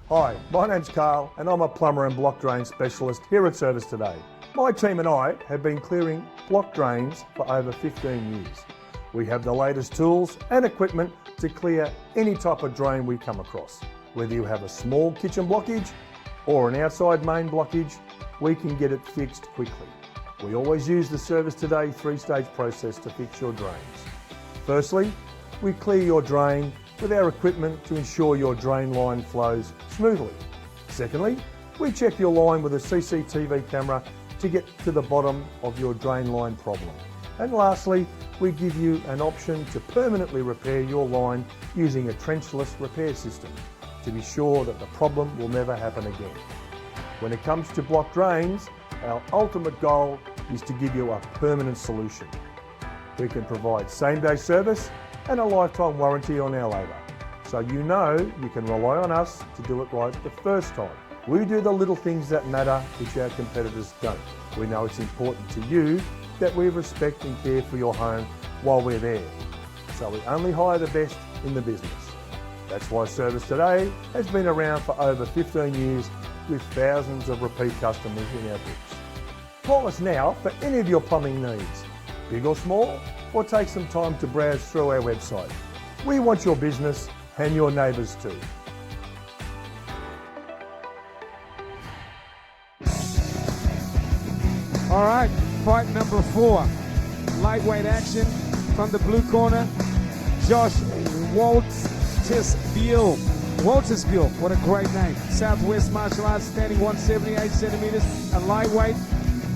Hi, my name's Carl and I'm a plumber and block drain specialist here at Service Today. My team and I have been clearing block drains for over 15 years. We have the latest tools and equipment to clear any type of drain we come across. Whether you have a small kitchen blockage or an outside main blockage, we can get it fixed quickly. We always use the Service Today 3-stage process to fix your drains. Firstly, we clear your drain with our equipment to ensure your drain line flows smoothly. Secondly, we check your line with a CCTV camera to get to the bottom of your drain line problem. And lastly, we give you an option to permanently repair your line using a trenchless repair system to be sure that the problem will never happen again. When it comes to block drains, our ultimate goal is to give you a permanent solution. We can provide same-day service and a lifetime warranty on our labour, so you know you can rely on us to do it right the first time. We do the little things that matter which our competitors don't. We know it's important to you that we respect and care for your home while we're there, so we only hire the best in the business. That's why Service Today has been around for over 15 years with thousands of repeat customers in our books. Call us now for any of your plumbing needs, big or small, or take some time to browse through our website. We want your business and your neighbours too. All right, fight number 4. Lightweight action from the blue corner. Josh Waltersville. Waltersville, what a great name. Southwest martial arts, standing 178 centimeters, a lightweight,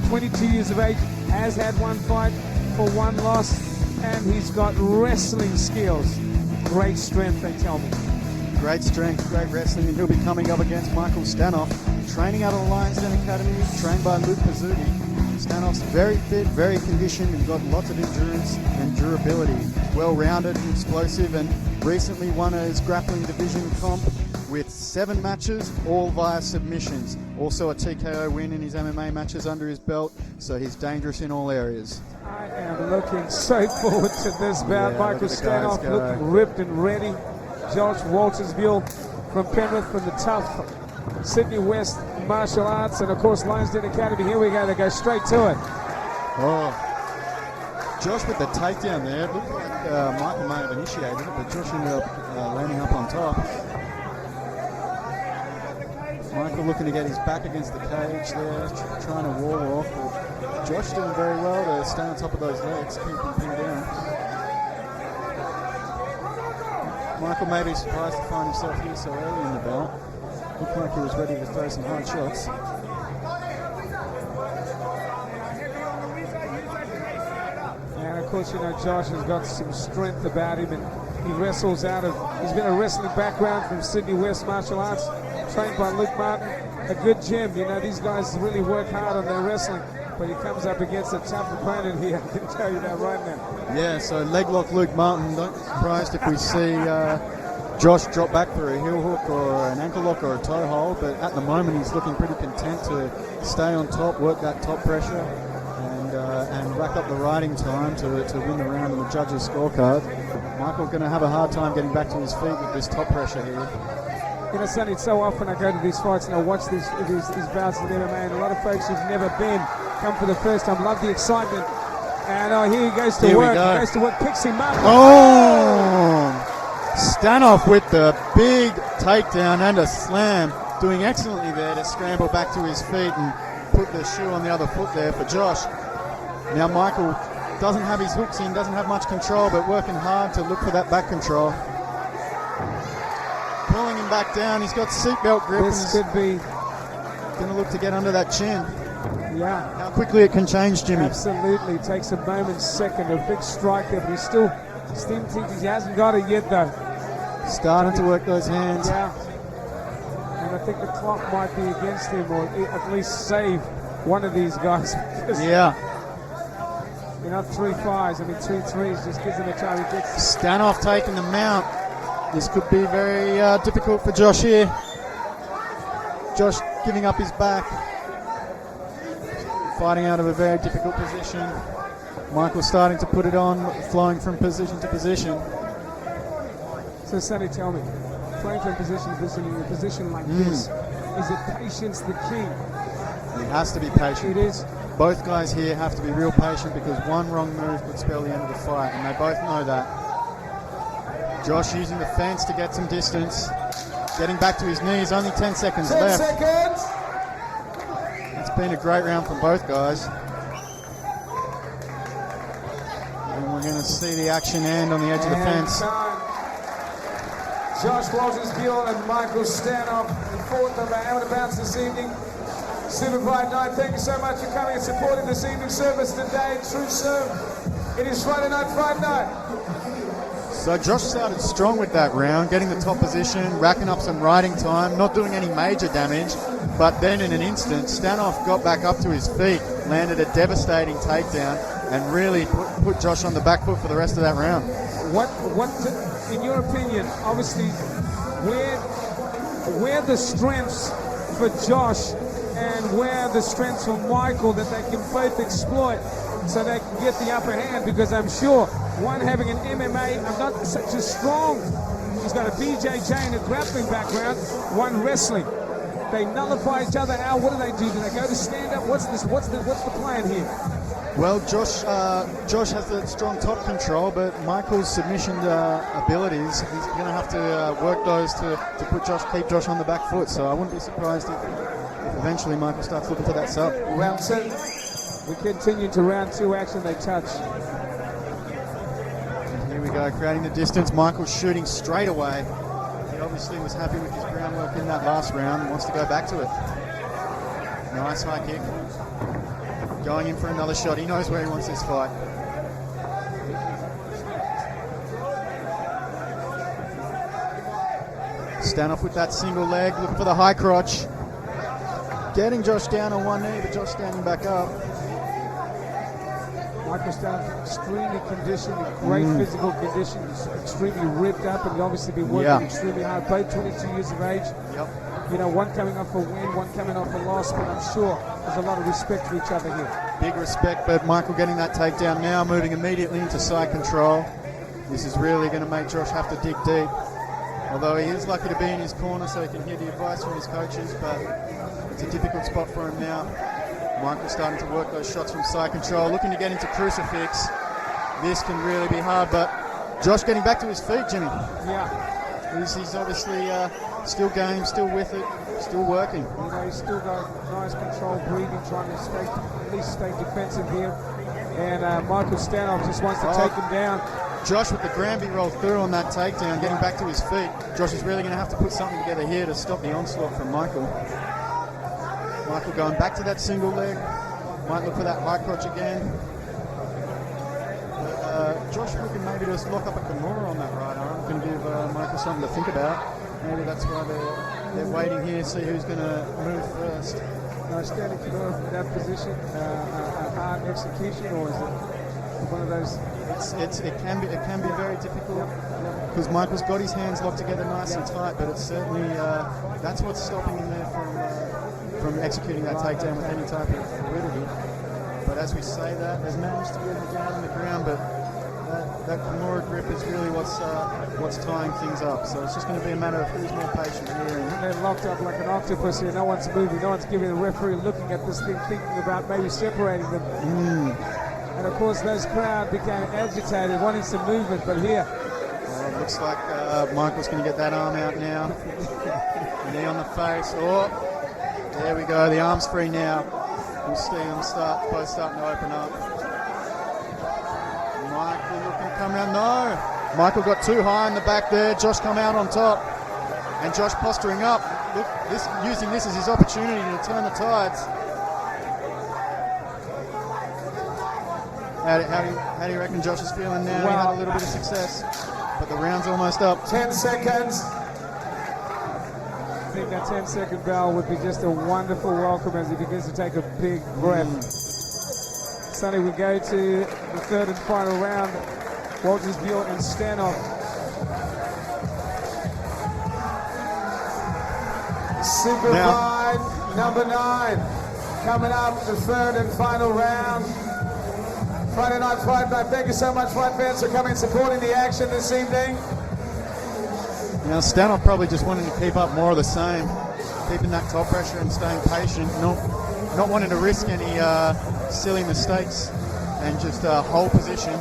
22 years of age, has had one fight for one loss, and he's got wrestling skills. Great strength, they tell me. Great strength, great wrestling, and he'll be coming up against Michael Stanov, training out of the Lions Den Academy, trained by Luke Pizzuti. Stanov's very fit, very conditioned, and got lots of endurance and durability. Well-rounded and explosive, and recently won his grappling division comp with 7 matches, all via submissions. Also a TKO win in his MMA matches under his belt, so he's dangerous in all areas. I am looking so forward to this bout. Yeah, Michael Stanov looking ripped and ready. Josh Waltersville from Penrith, from the tough Sydney West Martial Arts, and of course Lions Den Academy. Here we go, they go straight to it. Oh, Josh with the takedown there. It looked like Michael may have initiated it, but Josh ended up landing up on top. Michael looking to get his back against the cage there, trying to wall off. But Josh doing very well to stay on top of those legs, keep him pinned down. Michael may be surprised to find himself here so early in the bout. Looked like he was ready to throw some hard shots. And of course, you know, Josh has got some strength about him, and he wrestles out of, he's been a wrestling background from Sydney West Martial Arts, trained by Luke Martin, a good gym. You know, these guys really work hard on their wrestling, but he comes up against a tough opponent here, I can tell you that right now. Yeah, so leg lock Luke Martin. Don't be surprised if we see Josh drop back for a heel hook or an ankle lock or a toe hold, but at the moment he's looking pretty content to stay on top, work that top pressure, and rack up the riding time to win the round in the judges' scorecard. Michael going to have a hard time getting back to his feet with this top pressure here. You know, Sonny, so often I go to these fights and I watch these bouts in MMA, and a lot of folks who've never been come for the first time, love the excitement. And here he goes to work. He goes to work, picks him up. Oh! Stanov with the big takedown and a slam, doing excellently there to scramble back to his feet and put the shoe on the other foot there for Josh. Now Michael doesn't have his hooks in, doesn't have much control, but working hard to look for that back control. Pulling him back down, he's got seatbelt grip. This could be going to look to get under that chin. Yeah. How quickly it can change, Jimmy. Absolutely. Takes a moment, second. A big strike there, but he still thinks he hasn't got it yet, though. Starting to work those hands. Yeah. And I think the clock might be against him, or at least save one of these guys. Yeah. You know, 3 5s, 2 3s just gives him a chance. He gets Stanov taking the mount. This could be very difficult for Josh here. Josh giving up his back. Fighting out of a very difficult position. Michael starting to put it on, flowing from position to position. So, Sonny, tell me, playing from position to position in a position like this, is it patience the key? He has to be patient. It is. Both guys here have to be real patient because one wrong move could spell the end of the fight, and they both know that. Josh using the fence to get some distance. Getting back to his knees, only 10 seconds 10 left. seconds! It's been a great round from both guys. And we're going to see the action end on the edge of the fence. Josh Walters-Gill and Michael Stanov, the fourth of our amateur bouts this evening. SuperFight 9, thank you so much for coming and supporting this evening's service today. True serve. It is Friday Night Fight Night. So Josh started strong with that round, getting the top position, racking up some riding time, not doing any major damage, but then in an instant, Stanov got back up to his feet, landed a devastating takedown, and really put Josh on the back foot for the rest of that round. What, in your opinion, obviously, where the strengths for Josh and where the strengths for Michael that they can both exploit so they can get the upper hand, because I'm sure one having an MMA, not such a strong, he's got a BJJ and a grappling background, one wrestling. They nullify each other out. What do? Do they go to stand up? What's the plan here? Well, Josh has the strong top control, but Michael's submission abilities, he's going to have to work those to keep Josh on the back foot. So I wouldn't be surprised if eventually Michael starts looking for that sub. Round 2. We continue to round 2 action. They touch. And here we go, creating the distance. Michael's shooting straight away. He obviously was happy with his groundwork in that last round and wants to go back to it. Nice high kick. Going in for another shot. He knows where he wants this fight. Stanov with that single leg, looking for the high crotch. Getting Josh down on one knee, but Josh standing back up. Michael Stanov, extremely conditioned, great physical condition, extremely ripped up, and he's obviously been working extremely hard. Both 22 years of age. Yep. You know, one coming off a win, one coming off a loss, but I'm sure there's a lot of respect for each other here. Big respect, but Michael getting that takedown now, moving immediately into side control. This is really going to make Josh have to dig deep. Although he is lucky to be in his corner so he can hear the advice from his coaches, but it's a difficult spot for him now. Michael starting to work those shots from side control, looking to get into crucifix. This can really be hard, but Josh getting back to his feet, Jimmy. Yeah. He's obviously still game, still with it, still working. You know, he's still got nice control, breathing, trying to at least stay defensive here. And Michael Stanov just wants to take him down. Josh with the Granby roll through on that takedown, getting back to his feet. Josh is really going to have to put something together here to stop the onslaught from Michael. Michael going back to that single leg. Might look for that high crotch again. Josh looking maybe just lock up a Kimura on that right arm. Going to give Michael something to think about. Maybe that's why they're waiting here to see who's going to move first. Standing Kimura from that position, a hard execution, or is it one of those? It can be very difficult because Michael's got his hands locked together nice and tight, but it's certainly that's what's stopping him there from executing that takedown with any type of fluidity. But as we say that, there's managed to get him down on the ground, but that Kimura grip is really what's tying things up. So it's just going to be a matter of who's more patient here. And they're locked up like an octopus here. No one's moving. No one's giving the referee looking at this thing, thinking about maybe separating them. And of course, those crowd became agitated, wanting some movement. But here, Looks like Michael's going to get that arm out now. Knee on the face. Oh, there we go. The arm's free now. We'll see them both starting to open up. Michael looking to come around. No. Michael got too high in the back there. Josh come out on top. And Josh posturing up. Look, using this as his opportunity to turn the tides. How do you reckon Josh is feeling now? He had a little bit of success, but the round's almost up. 10 seconds. I think that 10-second bell would be just a wonderful welcome as he begins to take a big breath. Sonny, we go to the third and final round. Walters, Buell, and Stanov. SuperFight number 9. Coming up, the third and final round. Friday Night Fight Night. Thank you so much, fight fans, for coming and supporting the action this evening. Now, Stanov probably just wanting to keep up more of the same, keeping that top pressure and staying patient, not wanting to risk any silly mistakes and just hold position.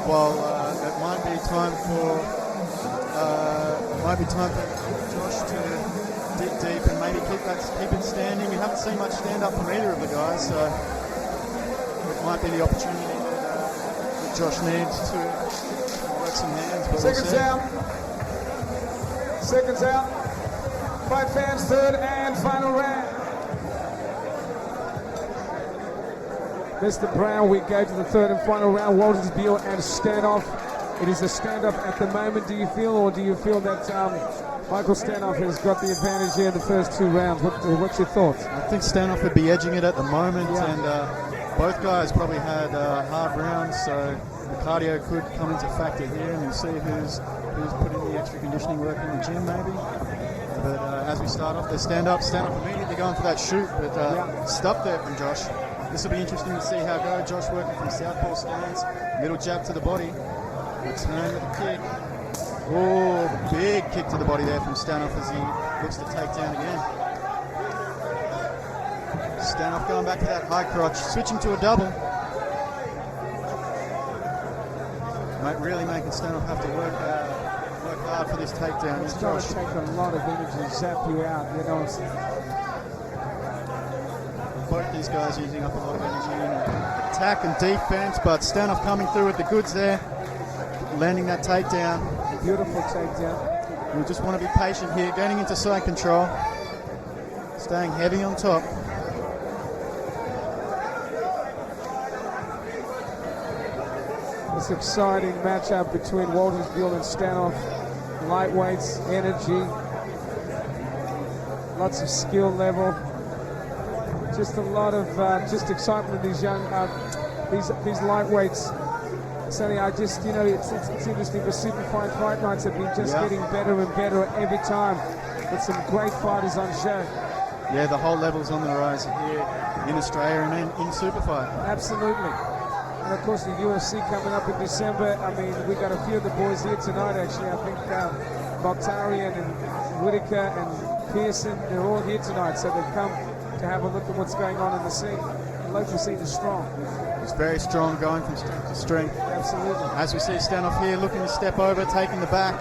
While it might be time for Josh to dig deep and maybe keep it standing. We haven't seen much stand up from either of the guys, so it might be the opportunity that Josh needs to work some hands. But Seconds out. Seconds out. Fight fans, third and final round. Mr. Brown, we go to the third and final round. Walters, Beal, and Stanov. It is a stand-up at the moment, do you feel that Michael Stanov has got the advantage here in the first 2 rounds? What's your thoughts? I think Stanov would be edging it at the moment, and both guys probably had hard rounds, so the cardio could come into factor here, and we'll see who's putting the extra conditioning work in the gym maybe. But as we start off the stand-up immediately going for that shoot, but stopped there from Josh. This will be interesting to see how it goes. Josh working from southpaw stance, middle jab to the body, return with a kick. Oh, big kick to the body there from Stanov as he looks to take down again. Stanov going back to that high crotch, switching to a double. Really making Stanov have to work hard for this takedown. It's going to take a lot of energy to zap you out, you know. Both these guys using up a lot of energy in attack and defense, but Stanov coming through with the goods there, landing that takedown. Beautiful takedown. We just want to be patient here, getting into side control, staying heavy on top. This exciting matchup between Walters, Buell, and Stanov. Lightweights, energy, lots of skill level. Just a lot of just excitement in these young, these lightweights. Sonny, it's interesting. The SuperFight Fight Nights have been just getting better and better every time, with some great fighters on show. Yeah, the whole level's on the rise here in Australia and in SuperFight. Absolutely. And of course the UFC coming up in December. I mean, we got a few of the boys here tonight actually. I think Mokhtarian and Whitaker and Pearson, they're all here tonight. So they've come to have a look at what's going on in the scene. The local scene is strong. It's very strong, going from strength to strength. Absolutely. As we see Stanov here looking to step over, taking the back.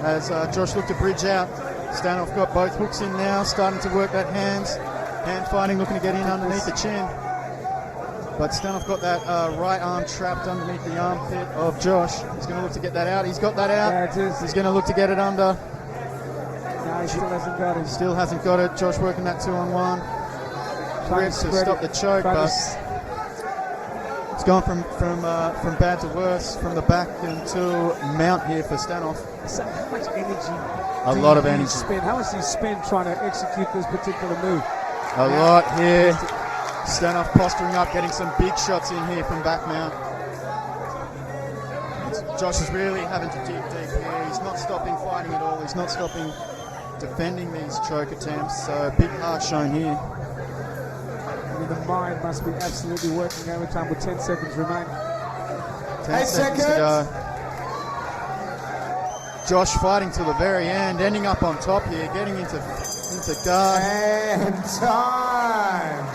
As Josh looked to bridge out. Stanov got both hooks in now, starting to work that hand fighting, looking to get in underneath the chin. But Stanov got that right arm trapped underneath the armpit of Josh. He's going to look to get that out. He's got that out. Yeah, it is. He's going to look to get it under. No, he still hasn't got it. Still hasn't got it. Josh working that 2-on-1. Grips to stop the choke, but it's gone from bad to worse, from the back into mount here for Stanov. So how much energy? A lot of energy. How much do you spend trying to execute this particular move? A lot here. Stanov posturing up, getting some big shots in here from back mount. Josh is really having to dig deep here. He's not stopping fighting at all. He's not stopping defending these choke attempts. So big heart shown here. I mean, the mind must be absolutely working overtime with 10 seconds remaining. 10 seconds to go. Josh fighting till the very end, ending up on top here, getting into guard. And time!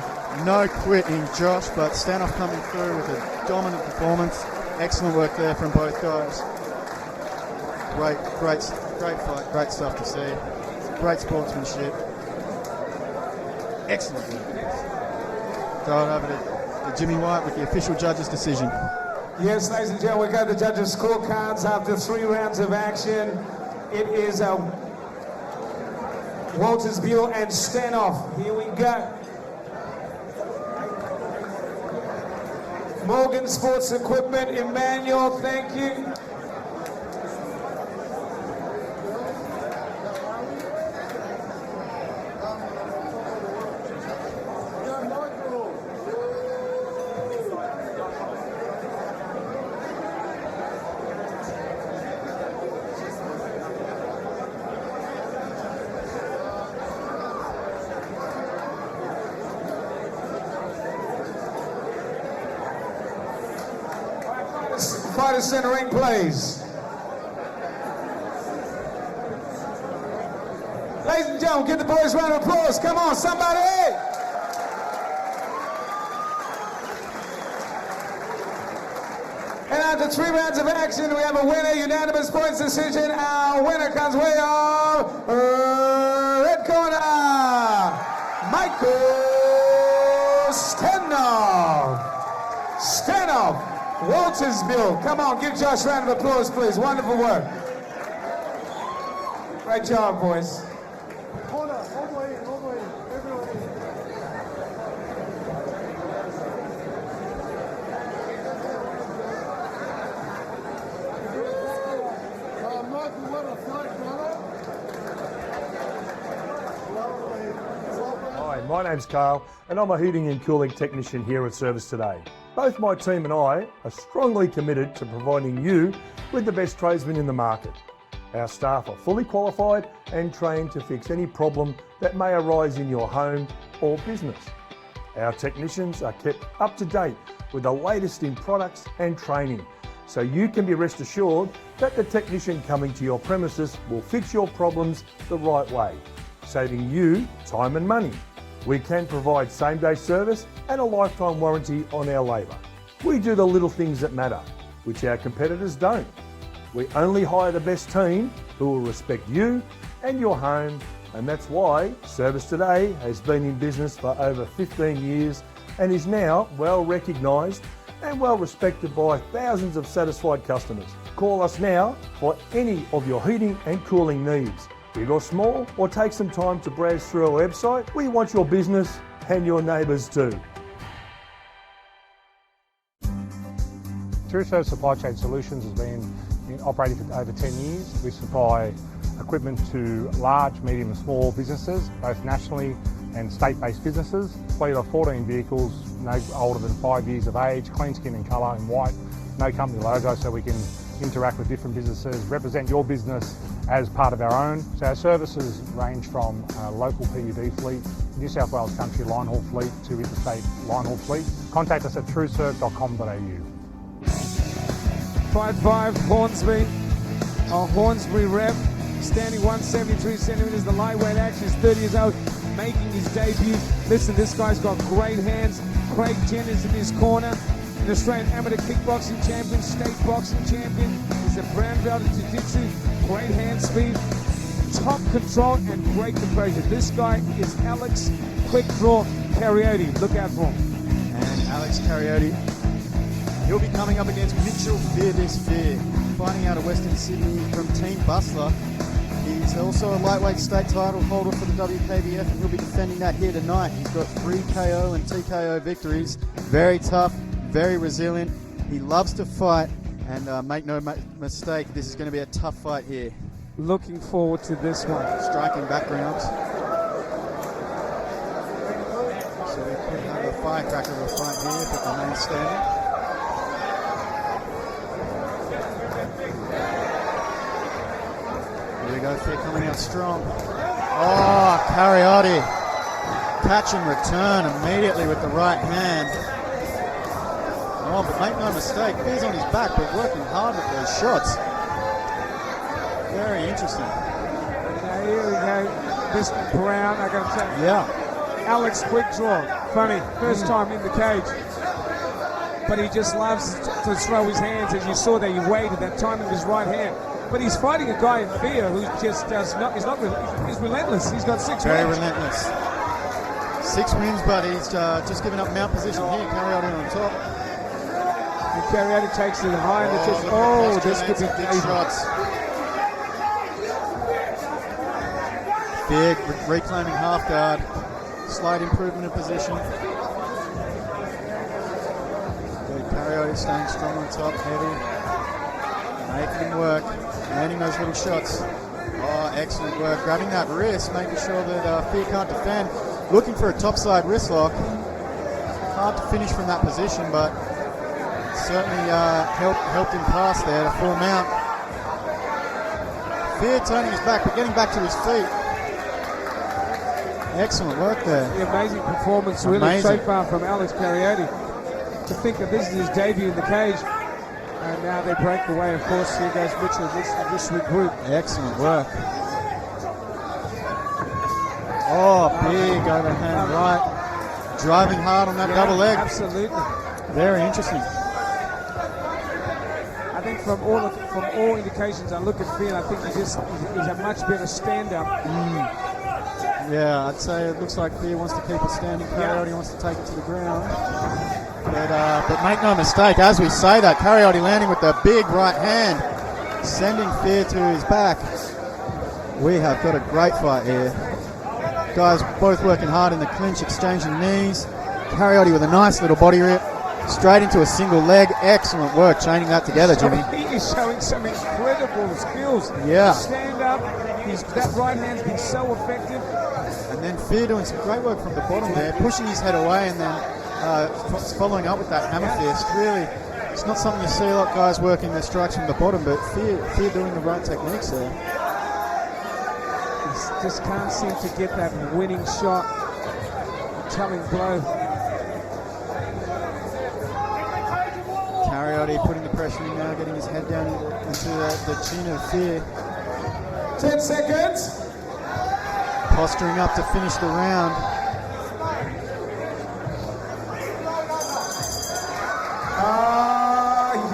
No quitting, Josh, but Stanov coming through with a dominant performance. Excellent work there from both guys. Great fight, great stuff to see. Great sportsmanship. Excellent. Throw it over to Jimmy White with the official judge's decision. Yes, ladies and gentlemen, we got the judges' scorecards after 3 rounds of action. It is Walters, Buell, and Stanov. Here we go. Morgan Sports Equipment, Emmanuel, thank you. Fighters center ring, please. Ladies and gentlemen, give the boys a round of applause. Come on, somebody. And after 3 rounds of action, we have a winner, unanimous points decision. Our winner comes way off red corner, Michael Stanov. Waltersville. Come on, give Josh a round of applause, please. Wonderful work. Great job, boys. Hold on, all the way in, everyone in. Michael, what a fight, brother. Hi, my name's Carl, and I'm a heating and cooling technician here at Service Today. Both my team and I are strongly committed to providing you with the best tradesmen in the market. Our staff are fully qualified and trained to fix any problem that may arise in your home or business. Our technicians are kept up to date with the latest in products and training, so you can be rest assured that the technician coming to your premises will fix your problems the right way, saving you time and money. We can provide same-day service and a lifetime warranty on our labour. We do the little things that matter, which our competitors don't. We only hire the best team who will respect you and your home, and that's why Service Today has been in business for over 15 years and is now well recognised and well respected by thousands of satisfied customers. Call us now for any of your heating and cooling needs. Big or small, or take some time to browse through our website. We want your business and your neighbours too. TrueServe Supply Chain Solutions has been operating for over 10 years. We supply equipment to large, medium and small businesses, both nationally and state-based businesses. Fleet of 14 vehicles, no older than 5 years of age, clean skin and colour in white, no company logo, so we can interact with different businesses, represent your business as part of our own. So our services range from local PUD fleet, New South Wales country line haul fleet to interstate line haul fleet. Contact us at trueserve.com.au. Fight 5, Hornsby. Our Hornsby rep, standing 173 centimetres. The lightweight action is 30 years old, making his debut. Listen, this guy's got great hands. Craig Jenner's in his corner. An Australian amateur kickboxing champion, state boxing champion. He's a brown belt in jiu-jitsu. Great hand speed, top control, and great composure. This guy is Alex Quick Draw Karotti. Look out for him. And Alex Karotti, he'll be coming up against Mitchell Fear This Fear, fighting out of Western Sydney from Team Bustler. He's also a lightweight state title holder for the WKBF, and he'll be defending that here tonight. He's got 3 KO and TKO victories. Very tough, very resilient. He loves to fight, and make no mistake, this is going to be a tough fight here. Looking forward to this one. Striking backgrounds. So we could have a firecracker of a fight here if it remains standing. Here we go, Fear coming out strong. Oh, Karotti. Catch and return immediately with the right hand. Oh, but make no mistake, Fear's on his back, but working hard with those shots. Very interesting. Now here we go. Mr. Brown, I got to tell you. Yeah. Alex Quick Draw. Funny, first time in the cage. But he just loves to throw his hands. As you saw there, he waited that time in his right hand. But he's fighting a guy in Fear who just does not. He's relentless. He's got 6 Very wins. relentless. 6 wins, but he's just given up mount position here. Karotti on top. And Karotti takes it high in the chest. Look at the This posture, could be big dangerous. shots. Big reclaiming half guard. Slight improvement in position. Karotti staying strong on top, heavy. Making him work. Landing those little shots. Oh, excellent work. Grabbing that wrist, making sure that Fear can't defend. Looking for a topside wrist lock. Hard to finish from that position, but certainly helped him pass there to full mount. Fear turning his back, but getting back to his feet. Excellent work there. The amazing performance, really, Amazing. so far from Alex Karotti. To think that this is his debut in the cage, and now they break away. Of course, here goes Mitchell. This regroup. Excellent work. Oh, big overhand right. Driving hard on that double leg. Absolutely. Very interesting. I think from all indications, I look at Fear, I think he's a much better stand-up. Yeah, I'd say it looks like Fear wants to keep it standing. Karotti wants to take it to the ground. But make no mistake, as we say that, Karotti landing with the big right hand, sending Fear to his back. We have got a great fight here. Guys both working hard in the clinch, exchanging knees. Karotti with a nice little body rip, straight into a single leg. Excellent work chaining that together, Jimmy. He is showing some incredible skills. Yeah. Stand up. That right hand's been so effective. And then Fear doing some great work from the bottom there, pushing his head away and then following up with that hammer fist. Really, it's not something you see a lot of guys working their strikes from the bottom, but Fear doing the right techniques there. He just can't seem to get that winning shot, telling blow. Karotti putting the pressure in now, getting his head down into the chin of Fear. 10 seconds. Posturing up to finish the round.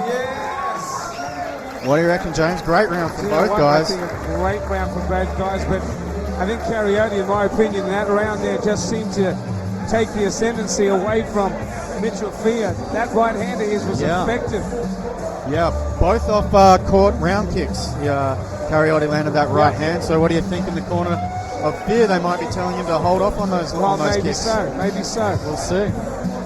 Yes. What do you reckon, James? Great round from both guys. I think a great round from both guys, but I think Karotti, in my opinion, in that round there just seemed to take the ascendancy away from Mitchell Fear. That right hand of his was effective. Yeah, both off court round kicks. Karotti landed that right hand. So what do you think in the corner of Fear? They might be telling him to hold off on those, maybe kicks. Maybe so. We'll see.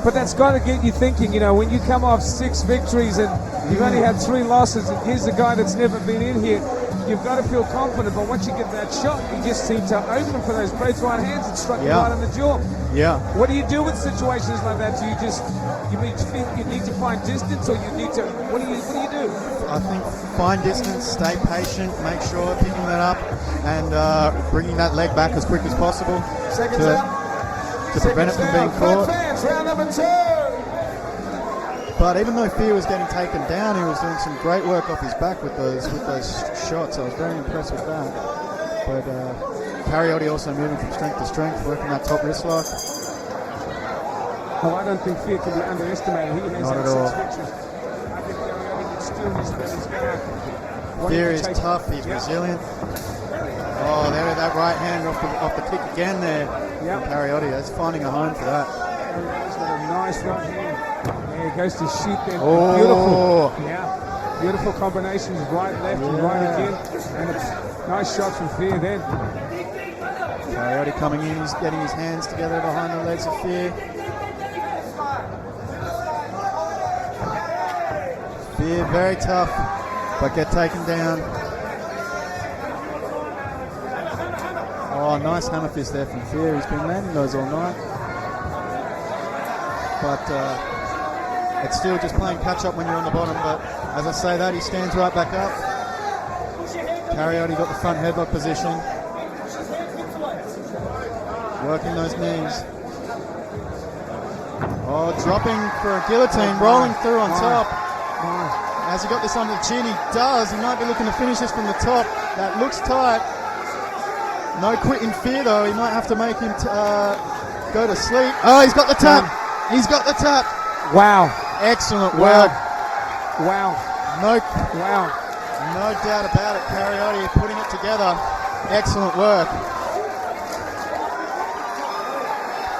But that's got to get you thinking, when you come off 6 victories and you've only had 3 losses, and here's a guy that's never been in here, you've got to feel confident. But once you get that shot, you just seem to open for those both right hands and struck you right on the jaw. Yeah. What do you do with situations like that? Do you just you need to find distance, or you need to what do you do? I think find distance, stay patient, make sure picking that up and bringing that leg back as quick as possible to prevent it from being caught. Round number 2. But even though Fear was getting taken down, he was doing some great work off his back with those shots. I was very impressed with that. But Karotti also moving from strength to strength, working that top wrist lock. Oh, I don't think Fear can be underestimated. He has Not had at all. 6 victories. I think Karotti can still his guard. Fear is tough. He's resilient. Oh, there with that right hand off the kick again there. Yep. Karotti, that's finding a home for that. He's got a nice right hand. There he goes to shoot there. Oh. Beautiful. Yeah. Beautiful combinations, right, left, and right again. And it's nice shots from Fear then. Karotti coming in, he's getting his hands together behind the legs of Fear. Fear very tough, but get taken down. Oh, nice hammer fist there from Fear. He's been landing those all night. But it's still just playing catch up when you're on the bottom. But as I say that, he stands right back up. Karotti got the front headlock position. Working those knees. Oh, dropping for a guillotine, rolling through on top. Has he got this under the chin? He does. He might be looking to finish this from the top. That looks tight. No quitting Fear though. He might have to make him go to sleep. Oh, he's got the tap. He's got the tap. Wow. Excellent work. Wow. No No doubt about it. Karotti putting it together. Excellent work.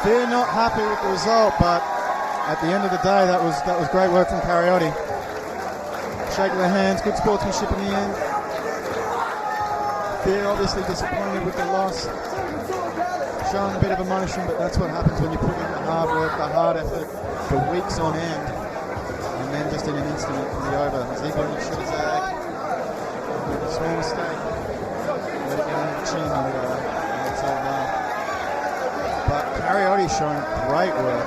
They're not happy with the result, but at the end of the day, that was great work from Karotti. Shake of the hands, good sportsmanship in the end. They're obviously disappointed with the loss. Showing a bit of emotion, but that's what happens when you put in the hard work, the hard effort for weeks on end. And then just in an instant it can be over. Ziegler should have zagged. A small mistake. Let it go on the chin and it's all done. But Karotti showing great work.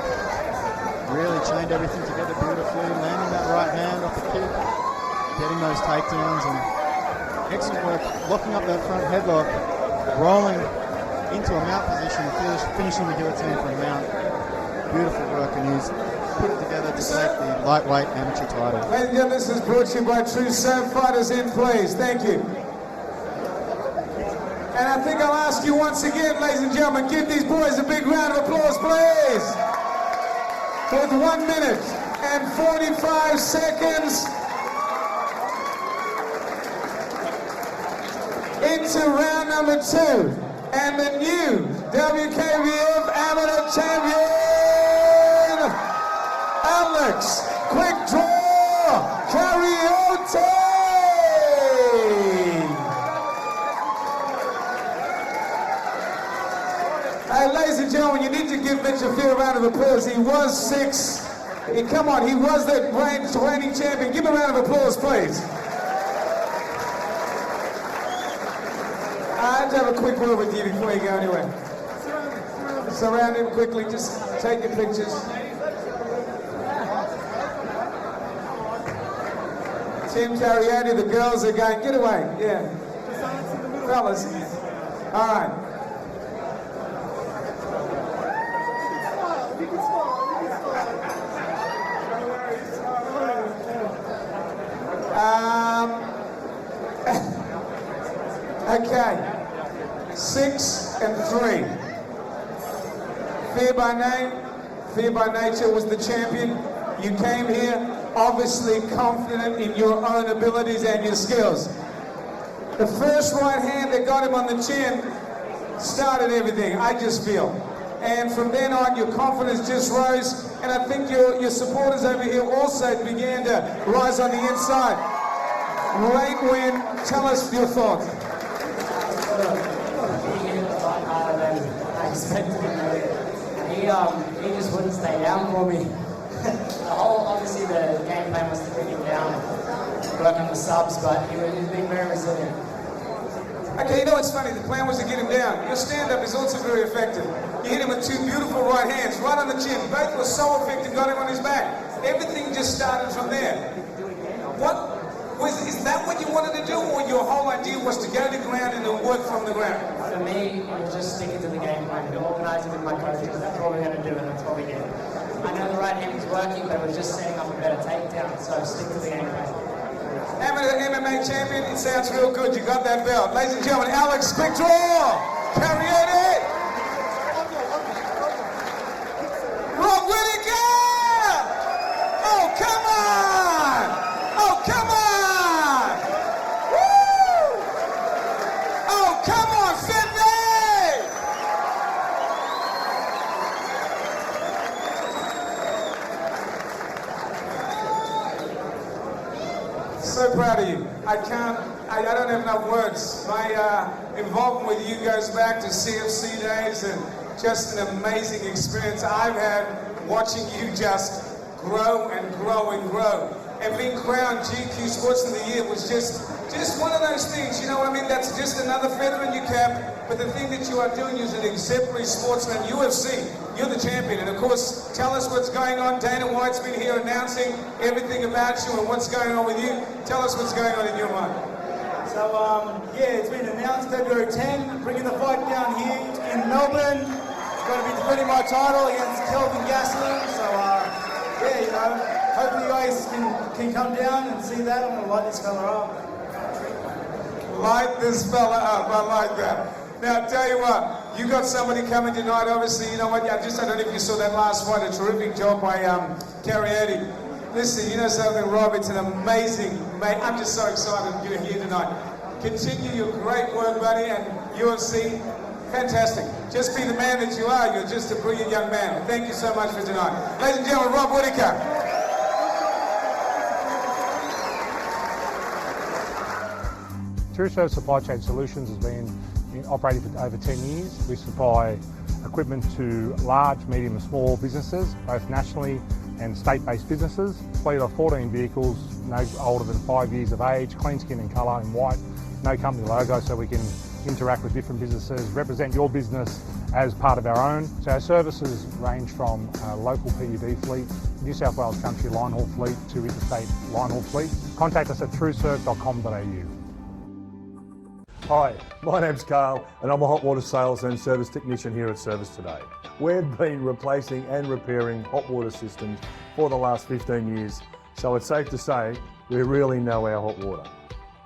Really chained everything together beautifully, landing that right hand off the kick, getting those takedowns, and excellent work, locking up that front headlock, rolling into a mount position, finishing the guillotine for a mount. Beautiful work, and he's put it together to take the lightweight amateur title. Ladies and gentlemen, this is brought to you by True Serve Fighters in Place. Thank you. And I think I'll ask you once again, ladies and gentlemen, give these boys a big round of applause, please. With 1 minute and 45 seconds into round number 2, and the new WKBF Amateur Champion, Alex Quick Draw Karotti. Hey, ladies and gentlemen, you need to give Mitch a fair round of applause. He was 6. Come on, he was the reigning champion. Give him a round of applause, please. I have to have a quick word with you before you go anywhere. Surround him quickly, just take your pictures. Tim Karotti, the girls are going, get away, yeah. Fellas, all right. Okay, 6 and 3. Fear by Name, Fear by Nature was the champion. You came here obviously confident in your own abilities and your skills. The first right hand that got him on the chin started everything, I just feel. And from then on, your confidence just rose, and I think your supporters over here also began to rise on the inside. Great win. Tell us your thoughts. I expected him. He just wouldn't stay down for me. Obviously the game plan was to bring him down, work on the subs, but he was being very resilient. Okay, you know what's funny? The plan was to get him down. Your stand-up is also very effective. You hit him with 2 beautiful right hands, right on the chin. Both were so effective, got him on his back. Everything just started from there. Is that what you wanted to do, or your whole idea was to go to the ground and then work from the ground? For me, it was just sticking to the game plan, organising with my coaches. That's what we're going to do, and that's what we did. I know the right hand was working, but it was just setting up a better takedown, so stick to the game plan. Amateur MMA champion, it sounds real good. You got that belt. Ladies and gentlemen, Alex Quick Draw Karotti. Rob Whittaker! Oh, come on! Oh, come on! Woo! Oh, come on, Sydney! So proud of you. I don't have enough words. My involvement with you goes back to CFC days, and just an amazing experience I've had watching you just grow and grow and grow. And being crowned GQ Sportsman of the Year was just one of those things, you know what I mean? That's just another feather in your cap. But the thing that you are doing is an exemplary sportsman. UFC, you're the champion. And of course, tell us what's going on. Dana White's been here announcing everything about you and what's going on with you. Tell us what's going on in your mind. So, yeah, it's been announced February 10, bringing the fight down here in Melbourne. It's going to be defending my title against Kelvin Gastelum. So, yeah, you know, hopefully you guys can come down and see that. I'm going to light this fella up. Light this fella up. I like that. Now, I'll tell you what, you got somebody coming tonight, obviously. You know what, I don't know if you saw that last fight, a terrific job by Karotti. Listen, you know something, Rob, it's an amazing Mate, I'm just so excited you're here tonight. Continue your great work, buddy, and UFC, fantastic. Just be the man that you are. You're just a brilliant young man. Thank you so much for tonight. Ladies and gentlemen, Rob Whittaker. TrueServe Supply Chain Solutions has been operating for over 10 years. We supply equipment to large, medium and small businesses, both nationally and state-based businesses. Fleet of 14 vehicles, no older than 5 years of age, clean skin and colour in white, no company logo, so we can interact with different businesses, represent your business as part of our own. So our services range from local PUD fleet, New South Wales country line haul fleet to interstate line haul fleet. Contact us at trueserve.com.au. Hi, my name's Carl and I'm a hot water sales and service technician here at Service Today. We've been replacing and repairing hot water systems for the last 15 years, so it's safe to say we really know our hot water.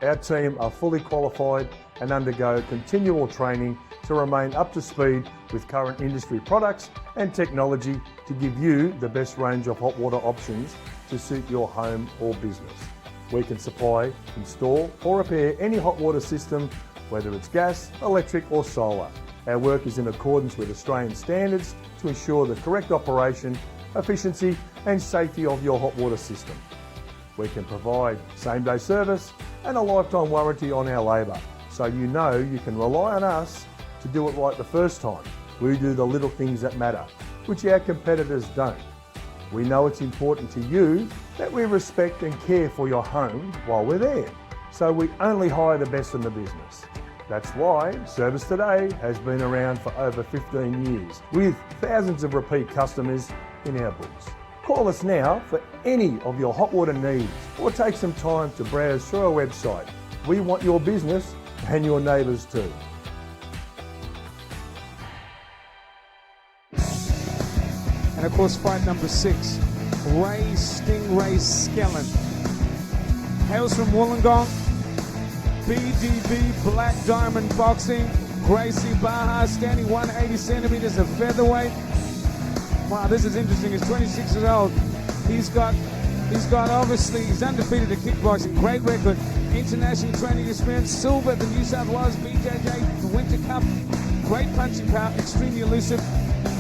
Our team are fully qualified and undergo continual training to remain up to speed with current industry products and technology to give you the best range of hot water options to suit your home or business. We can supply, install or repair any hot water system, whether it's gas, electric or solar. Our work is in accordance with Australian standards to ensure the correct operation, efficiency and safety of your hot water system. We can provide same-day service and a lifetime warranty on our labour, so you know you can rely on us to do it right the first time. We do the little things that matter, which our competitors don't. We know it's important to you that we respect and care for your home while we're there, so we only hire the best in the business. That's why Service Today has been around for over 15 years, with thousands of repeat customers in our books. Call us now for any of your hot water needs or take some time to browse through our website. We want your business and your neighbours too. And of course, fight number 6, Ray Stingray Skellen. Hails from Wollongong, BDB Black Diamond Boxing, Gracie Baja, standing 180 centimetres of featherweight. Wow, this is interesting. He's 26 years old. He's got obviously, he's undefeated at kickboxing, great record, international training experience, silver at the New South Wales BJJ, the Winter Cup, great punching power, extremely elusive,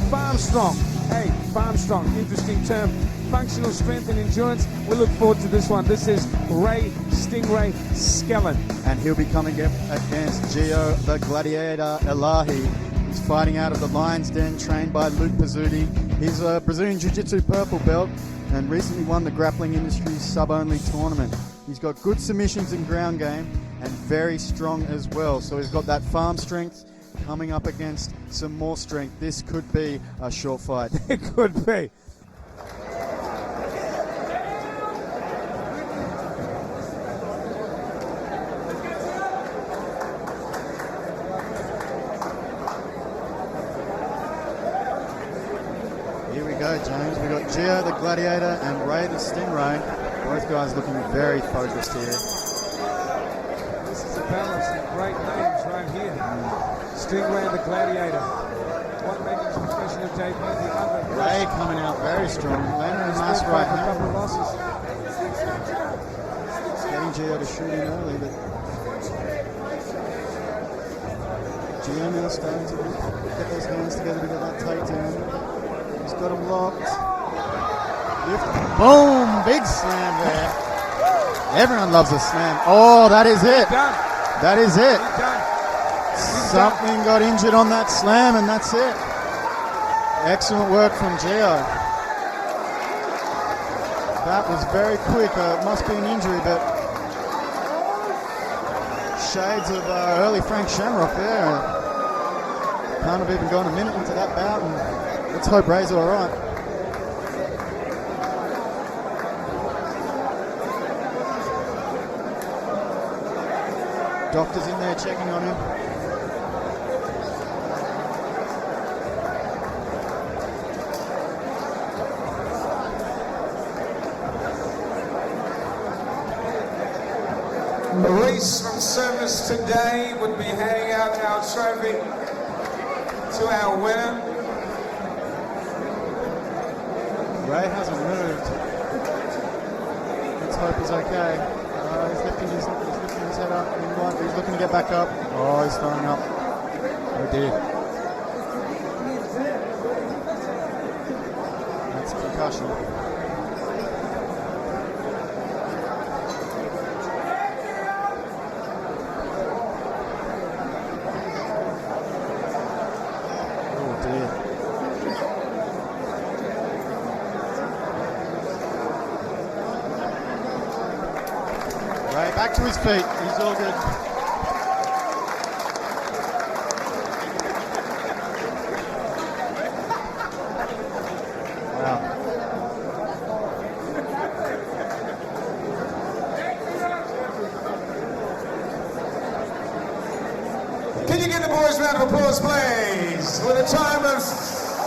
farm strong. Hey, farm strong, interesting term. Functional strength and endurance. We look forward to this one. This is Ray Stingray Skellen. And he'll be coming up against Gio the Gladiator Elahi. He's fighting out of the Lion's Den, trained by Luke Pizzuti. He's a Brazilian Jiu-Jitsu purple belt and recently won the Grappling Industries sub-only tournament. He's got good submissions in ground game and very strong as well. So he's got that farm strength coming up against some more strength. This could be a short fight. It could be. Here we go, James. We've got Gio the Gladiator and Ray the Stingray. Both guys looking very focused here. This is a balance of great names right here. Stingray and the Gladiator. One making his professional debut, the other. Ray coming out very strong. Landing a nice right a couple of hand. losses. Getting Gio to shoot in early, but Gio now starting to get those hands together to get that takedown. He's got him locked. Lift. Boom! Big slam there. Everyone loves a slam. Oh, that is it. That is it. Something got injured on that slam, and that's it. Excellent work from Gio. That was very quick. It must be an injury, but shades of early Frank Shamrock there. Can't have even gone a minute into that bout, and let's hope Ray's all right. Doctor's in there checking on him. Maurice from Service Today would be handing out our trophy to our winner. Ray hasn't moved. Let's hope he's okay. He's lifting his head up. He's looking to get back up. Oh, he's throwing up. Oh dear. That's a concussion. Oh dear. Right, back to his feet. He's all good. Wow. Can you give the boys a round of applause, please? With a time of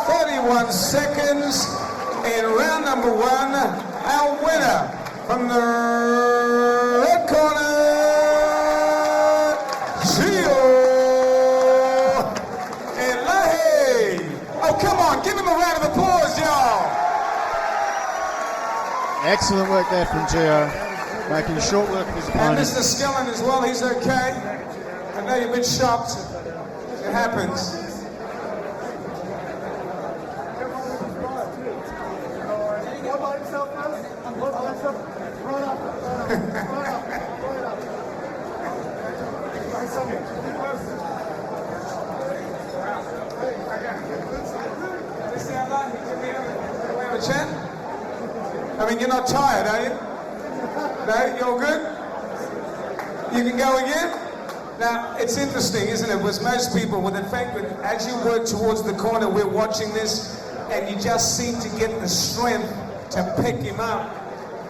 31 seconds in round number 1, our winner from the red corner, Elahi. Oh, come on, give him a round of applause, y'all. Excellent work there from Gio, making short work of his And opponent. Mr. Skillen as well, he's okay. I know you've been shocked. It happens. I mean, you're not tired, are you? No, you're good? You can go again? Now, it's interesting, isn't it? Because most people, with the fact that as you work towards the corner, we're watching this, and you just seem to get the strength to pick him up.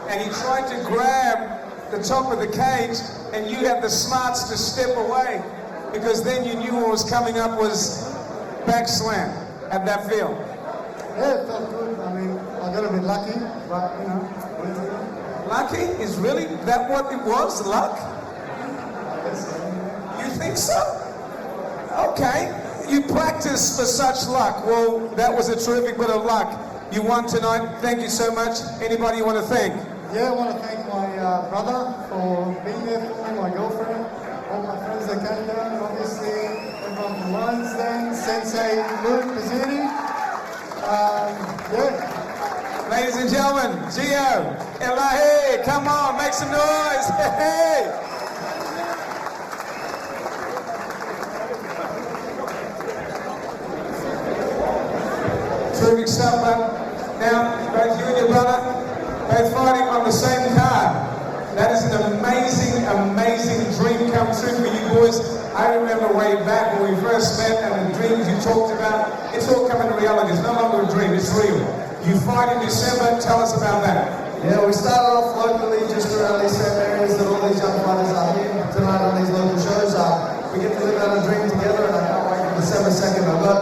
And he tried to grab the top of the cage, and you had the smarts to step away, because then you knew what was coming up was back slam. How'd that feel? Yeah, it felt good. I mean, I got a bit lucky, but you know. Lucky? Is really that what it was? Luck? You think so? Okay. You practice for such luck. Well, that was a terrific bit of luck. You won tonight. Thank you so much. Anybody you want to thank? Yeah, I want to thank my brother for being there for me, my girlfriend, all my friends that came down, and obviously everyone from Lions Den, Sensei Luke Pizzuti. Yeah. Ladies and gentlemen, Gio, Elahi, come on, make some noise. Hey. Terrific stuff, man. Now, both you and your brother, both fighting on the same card. That is an amazing, amazing dream come true for you boys. I remember way back when we first met and the dreams you talked about, it's all coming to reality. It's no longer a dream, it's real. You fight in December, tell us about that. Yeah, we started off locally just around these same areas that all these young fighters are here tonight on these local shows. We get to live out a dream together, and I can't wait for December 2nd. I've got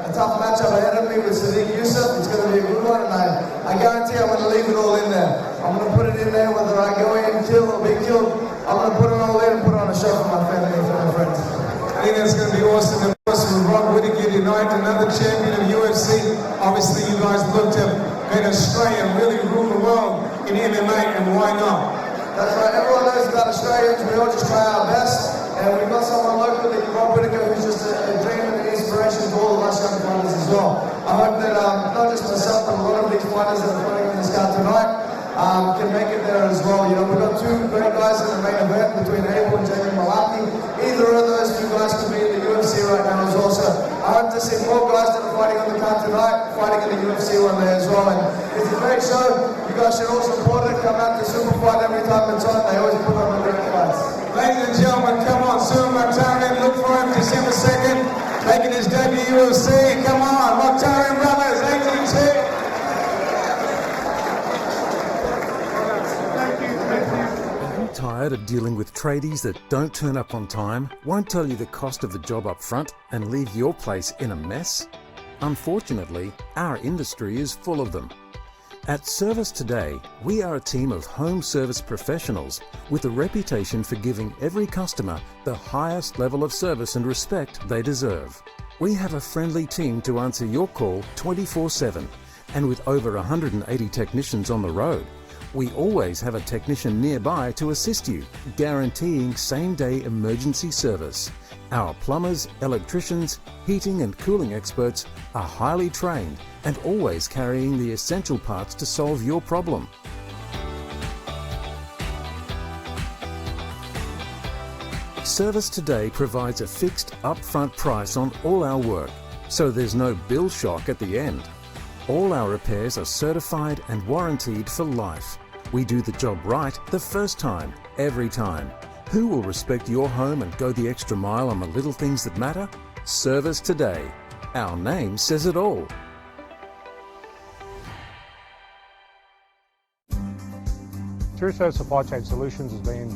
a tough matchup ahead of me with Sadiq Youssef. It's going to be a good one, and I guarantee I'm going to leave it all in there. I'm going to put it in there whether I go in, kill, or be killed. I'm going to put it all in and put on a show for my family and for my friends. I think that's going to be awesome. And awesome with Ron Whittaker tonight, another champion of UFC. Obviously, you guys looked to made Australia really rule the world in MMA, and why not? That's right. Everyone knows about Australians. We all just try our best. And we've got someone local, like Ron Whittaker, who's just a dream and an inspiration for all of us young fighters as well. I hope that not just myself, but a lot of these fighters that are fighting on this card tonight can make it there as well. You know, we've got two great guys in the main event between Abel and Malarkey. Either of those two guys could be in the UFC right now as well. So I hope to see more guys that are fighting on the card tonight, fighting in the UFC one day as well. And it's a great show. You guys should all support it. Come out to SuperFight every time it's on. They always put on the great fights. Ladies and gentlemen, come on, Mullarkey, look for him December 2nd, making his debut UFC. Come on, Mullarkey brothers, 18-2. Tired of dealing with tradies that don't turn up on time, won't tell you the cost of the job up front, and leave your place in a mess? Unfortunately, our industry is full of them. At Service Today, we are a team of home service professionals with a reputation for giving every customer the highest level of service and respect they deserve. We have a friendly team to answer your call 24/7, and with over 180 technicians on the road, We always have a technician nearby to assist you, guaranteeing same-day emergency service. Our plumbers, electricians, heating and cooling experts are highly trained and always carrying the essential parts to solve your problem. Service Today provides a fixed upfront price on all our work, so there's no bill shock at the end. All our repairs are certified and warranted for life. We do the job right the first time, every time. Who will respect your home and go the extra mile on the little things that matter? Service Today. Our name says it all. TrueServe Supply Chain Solutions has been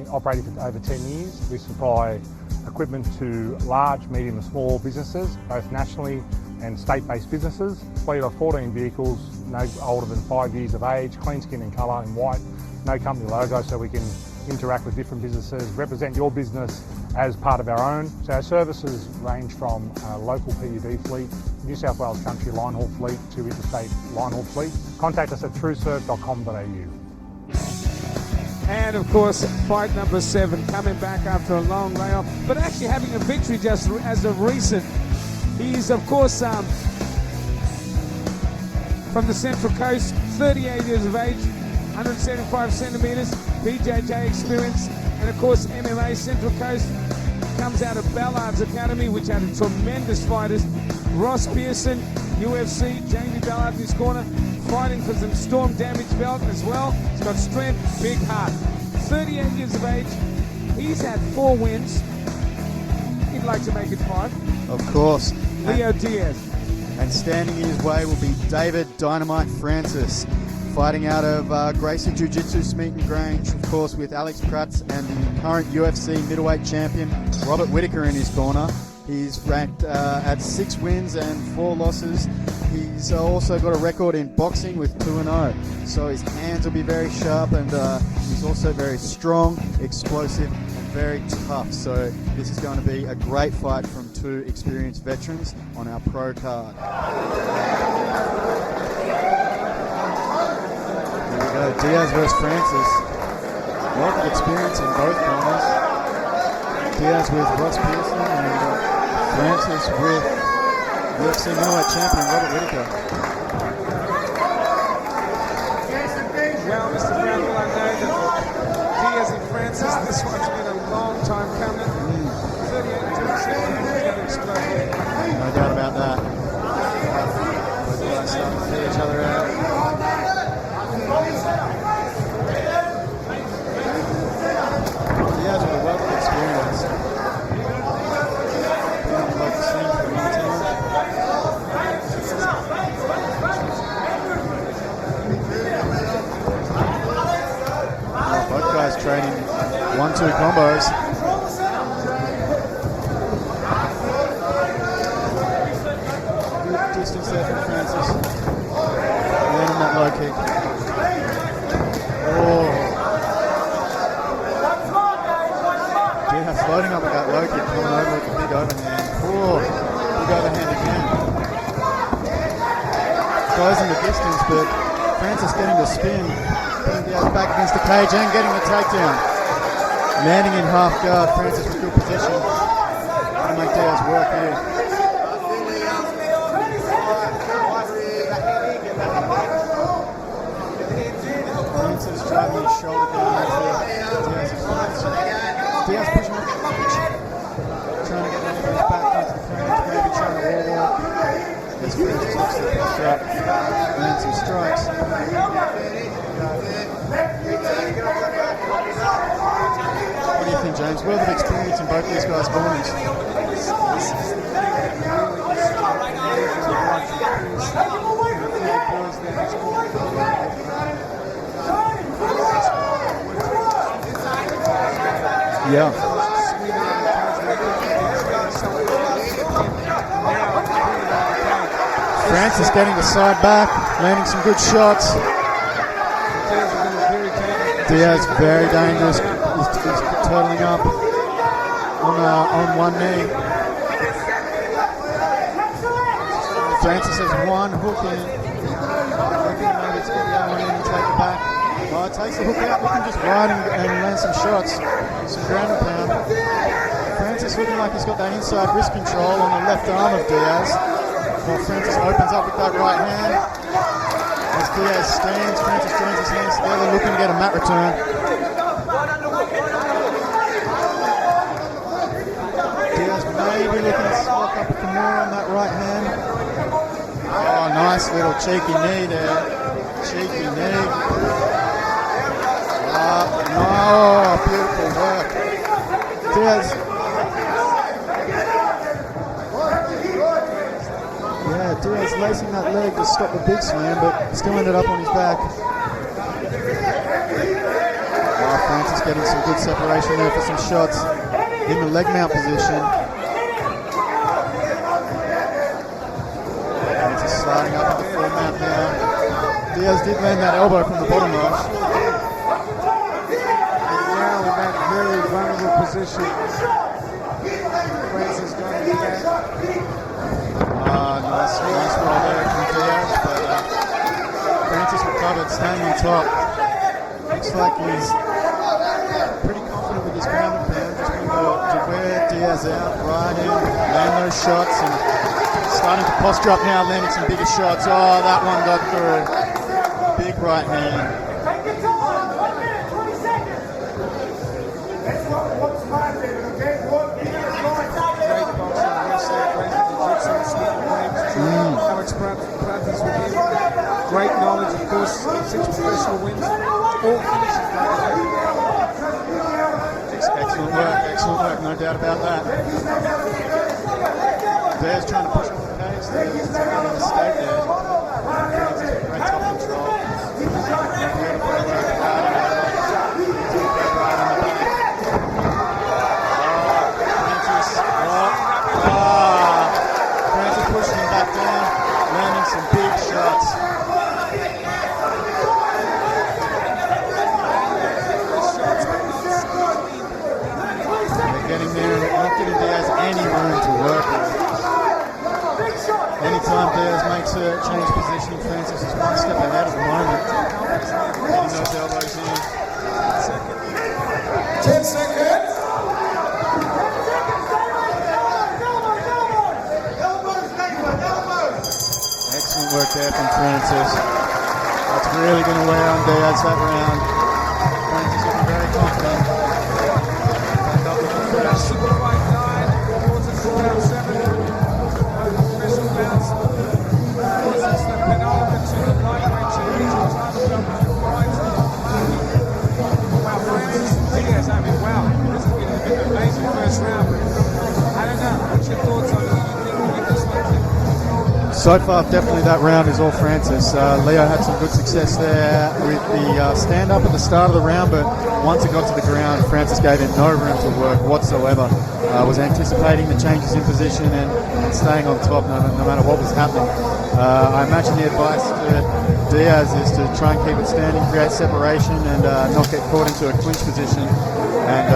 operating for over 10 years. We supply equipment to large, medium and small businesses, both nationally and state-based businesses. Fleet of 14 vehicles, no older than 5 years of age, clean skin and colour in white, no company logo, so we can interact with different businesses, represent your business as part of our own. So our services range from local PUD fleet, New South Wales country line haul fleet to interstate line haul fleet. Contact us at trueserve.com.au. And of course, fight number 7, coming back after a long layoff, but actually having a victory just as of recent. He's of course from the Central Coast, 38 years of age, 175 centimetres, BJJ experience, and of course MMA Central Coast. Comes out of Ballard's Academy, which had tremendous fighters. Ross Pearson, UFC, Jamie Ballard in his corner, fighting for some storm damage belt as well. He's got strength, big heart. 38 years of age. He's had 4 wins. He'd like to make it 5. Of course. Leo Diaz. And standing in his way will be David Dynamite Francis, fighting out of Gracie Jiu-Jitsu, Smeaton Grange, of course, with Alex Kratz and the current UFC middleweight champion, Robert Whittaker, in his corner. He's ranked at 6 wins and 4 losses. He's also got a record in boxing with 2-0. So his hands will be very sharp, and he's also very strong, explosive, and very tough. So this is going to be a great fight from 2 experienced veterans on our pro card. Here we go, Diaz versus Francis. A lot of experience in both corners. Diaz with Ross Pearson and Francis with UFC middleweight champion Robert Whittaker. Well, Mr. Brownell, I know that Diaz and Francis, this one's been a long time coming. 38 to 6, no doubt about that. Both guys starting to feel each other out. Diaz with a wealth of experience. Both guys training 1-2 combos. Good distance there from Francis. Landing that low kick. Oh. Diaz floating up with that low kick, coming over with the big overhand. Oh, big overhand again. Closing the distance, but Francis getting the spin. Putting Diaz back against the cage and getting the takedown. Landing in half guard. Francis with good position. Going to make Diaz work here. Francis driving his shoulder down into Diaz's face. Diaz pushing off the cage. Trying to get that into his back into the cage. Maybe trying to wall walk. As Francis looks to push up. Land some strikes. What do you think, James? Wealth of experience in both these guys' corners. Yeah. Francis getting the side back, landing some good shots. Diaz very dangerous. He's turtling up on one knee. Francis has one hook in. Maybe to get the other one in and take it back. Takes the hook out, looking just right and land some shots. Some ground and pound. Francis looking like he's got that inside wrist control on the left arm of Diaz. While Francis opens up with that right hand. As Diaz stands, Francis joins his hands together, looking to get a mat return. Diaz maybe looking to spark up with more on that right hand. Oh, nice little cheeky knee there. Cheeky knee. Oh, beautiful work. Diaz. Yeah, Diaz lacing that leg to stop the big slam, but still ended up on his back. Oh, Francis getting some good separation there for some shots in the leg mount position. Francis sliding up in the full mount now. Diaz did land that elbow from the bottom row. Very vulnerable position. Francis got it back. Nice right there from Diaz, but Francis recovered, staying on top. Looks like he's pretty confident with his ground and pound. Just going to wear Diaz out, right in, land those shots, and starting to posture up now, landing some bigger shots. Oh, that one got through. Big right hand. Great knowledge, of course, 6 professional wins, all finishes. Excellent work, no doubt about that. Diaz trying to push on the pace, there's a mistake there. Great top control. Beautiful work, Francis pushing him back down, landing some big shots. Getting there and not giving Diaz any room to work with. Anytime Diaz makes a change position, Francis is one step ahead at the moment. Getting those elbows in. 10 seconds. Excellent work there from Francis. That's really going to wear on Diaz that round. Francis looking very confident. SuperFight 9, quarters to round 7. Special bouts. It's the penultimate to the lightweight championship title belt for Brites. Wow, Francis Diaz, I mean, wow, this has been an amazing first round. But I don't know, what's your thoughts on it? You think we'll get this one too? So far, definitely that round is all Francis. Leo had some good success there with the stand-up at the start of the round, but once it got to the ground, Francis gave him no room to work whatsoever. Was anticipating the changes in position and staying on top no matter what was happening. I imagine the advice to Diaz is to try and keep it standing, create separation, and not get caught into a clinch position. And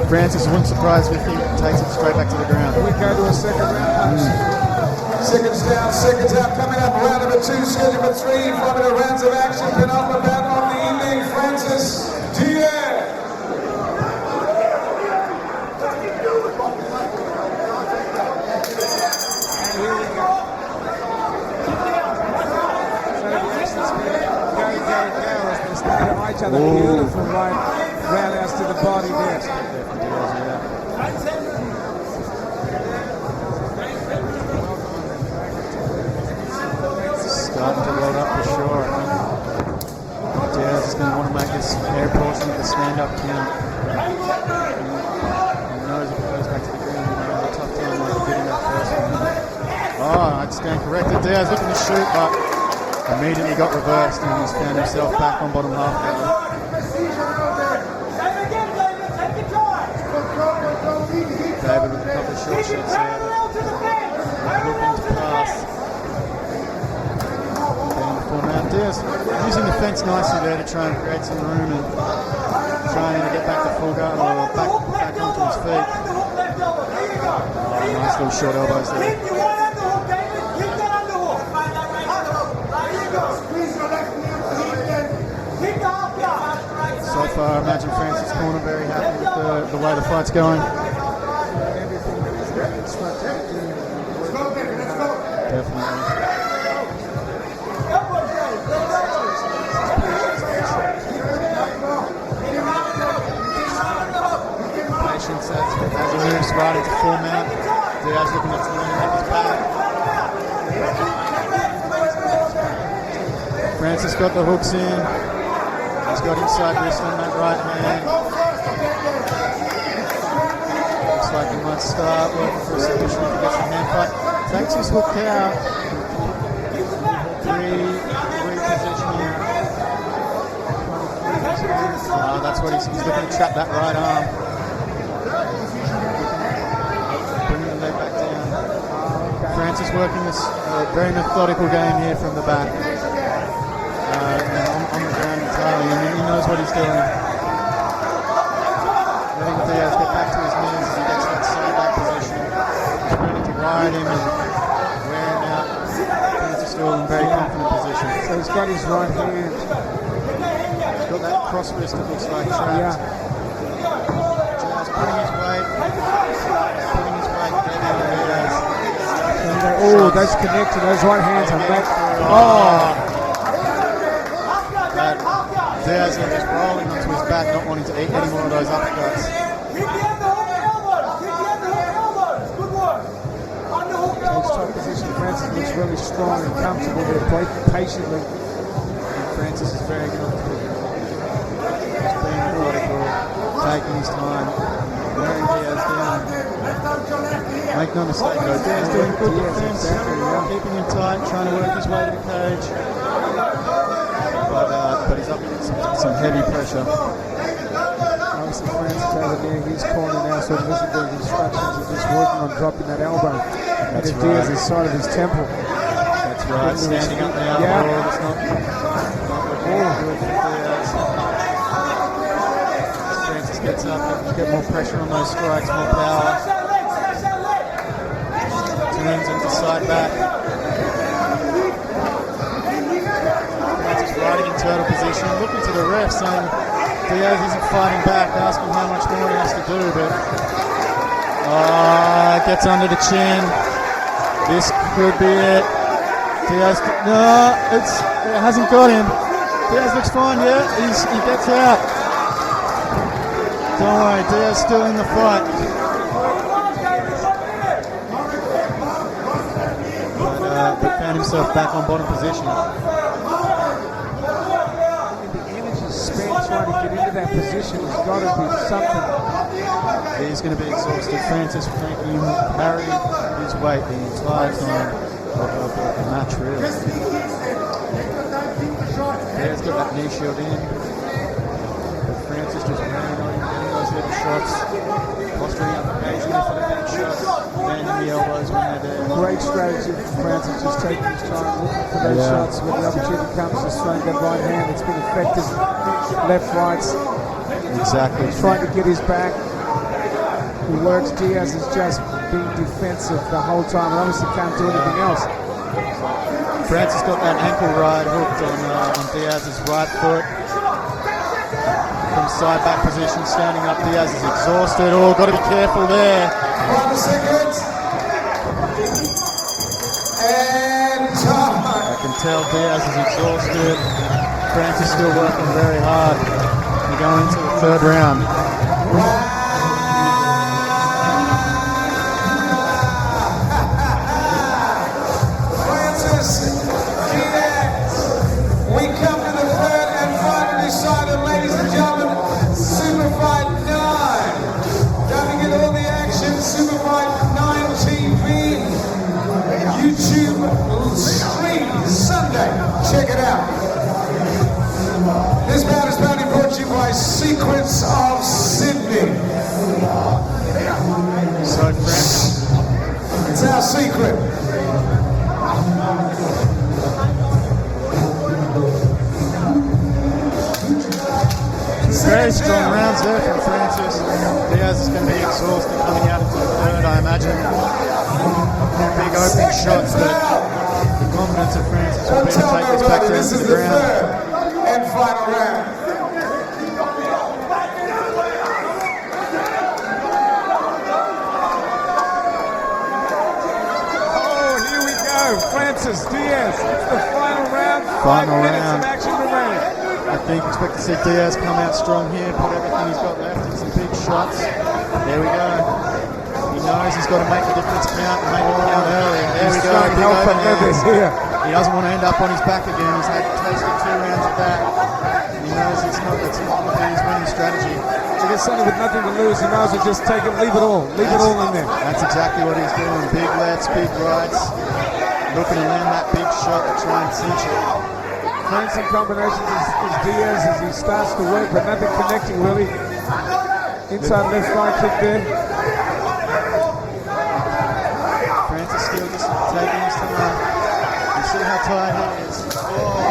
Francis wouldn't surprise me if he takes it straight back to the ground. We go to a second round. Seconds down, seconds out, coming up, round number 2, schedule for 3, 5 minute rounds of action, penultimate bout on the evening, Francis Diaz. And here we go. So the action's been go, as they stay to each other. Beautiful right roundhouse to the body there. Starting to load up for sure. I think Diaz is going to want to make this air portion of the stand-up count. He knows if it goes back to the ground, he's going to have a tough time like getting that first one. Oh, I'd stand corrected. Diaz looking to shoot, but immediately got reversed and he's found himself back on bottom half now. David with a couple of short shots there. Looking to pass. Diaz using the fence nicely there to try and create some room and trying to get back to full guard or back onto his feet. Oh, nice little short elbows there. So far, I imagine Francis Corner very happy with the way the fight's going. Definitely. Patience as he moves right into full mount. Diaz looking to lean up his back. Francis got the hooks in. He's got inside wrist on that right hand. Looks like he might start working for a submission if he gets the hand fight. Takes his hook out. Repositioning. That's what he's looking to trap that right arm. Bringing the leg back down. Francis working this very methodical game here from the back. On the ground entirely. I mean, he knows what he's doing. Letting Diaz get back to his knees as he gets that side back position. He's ready to ride him and wear him out. Francis still in very confident position. So he's got his right hand. He's got that cross wrist that looks like trapped. Yeah. Diaz putting his weight. Putting his weight dead in Diaz. Oh, that's connected. Those right hands are back. Oh. Diaz is just rolling onto his back, not wanting to eat any more of those uppercuts. His top position, Francis looks really strong and comfortable there, breaking patiently. And Francis is very comfortable. Just being methodical, taking his time, wearing Diaz down. Make no mistake though, Diaz doing good defense, keeping him tight, trying to work his way to the cage. But he's up against some heavy pressure. Obviously, Francis over there, he's corner now, so listening to the instructions and just working on dropping that elbow at Diaz's side of his temple. That's right, standing up now. Yeah. It's not looking good for Diaz. Francis gets up, get more pressure on those strikes, more power. Turns into side back. Riding in turtle position, looking to the ref, saying Diaz isn't fighting back, asking how much more he has to do, but gets under the chin. This could be it. Diaz, no, it hasn't got him. Diaz looks fine, yeah, he gets out. Don't worry, Diaz still in the fight. But found himself back on bottom position. Trying to get into that position has got to be something. He's going to be exhausted. Francis making him carry his weight the entire time of the match, really. He's got that knee shield in. But Francis just running on him, getting those little shots, posturing up occasionally for the big shots, landing the elbows when they're there. Great strategy from Francis, just taking his time, looking for those shots. When the opportunity comes, just throwing that right hand. It's been effective. Left, rights. Exactly. He's trying to get his back. He works. Diaz is just being defensive the whole time. Obviously can't do anything else. Francis got that ankle ride hooked on Diaz's right foot. From side back position, standing up. Diaz is exhausted. Oh, got to be careful there. 1 second. And time. I can tell Diaz is exhausted. Francis still working very hard. We're going into the third round. Francis Diaz. We come to the third and final decider, ladies and gentlemen. SuperFight 9. Don't forget all the action. SuperFight 9 TV. YouTube stream Sunday. Check it out. This bout is proudly brought to you by Secrets of Sydney. So Francis, it's our secret. very strong rounds there from Francis. Diaz is going to be exhausted coming out into the third, I imagine. Big opening shots, but the confidence of Francis will be to take this back down to the ground. And final round. Francis Diaz. It's the final round. Final 5 minutes round. of action remaining. I think expect to see Diaz come out strong here, put everything he's got left in some big shots. There we go. He knows he's got to make the difference count and make it count early. There we go. Trying to help Big but leathers here. He doesn't want to end up on his back again. He's had tasted 2 rounds of that. He knows it's not going to be his winning strategy. To get something with nothing to lose, he might as well just take it, leave it all. Leave it all in there. That's exactly what he's doing. Big lefts, big rights. Looking to land that big shot to try and cinch it. Trying some combinations is Diaz as he starts to work, but nothing connecting really. Inside left thigh kick there. Francis still just taking his time. You see how tight he is.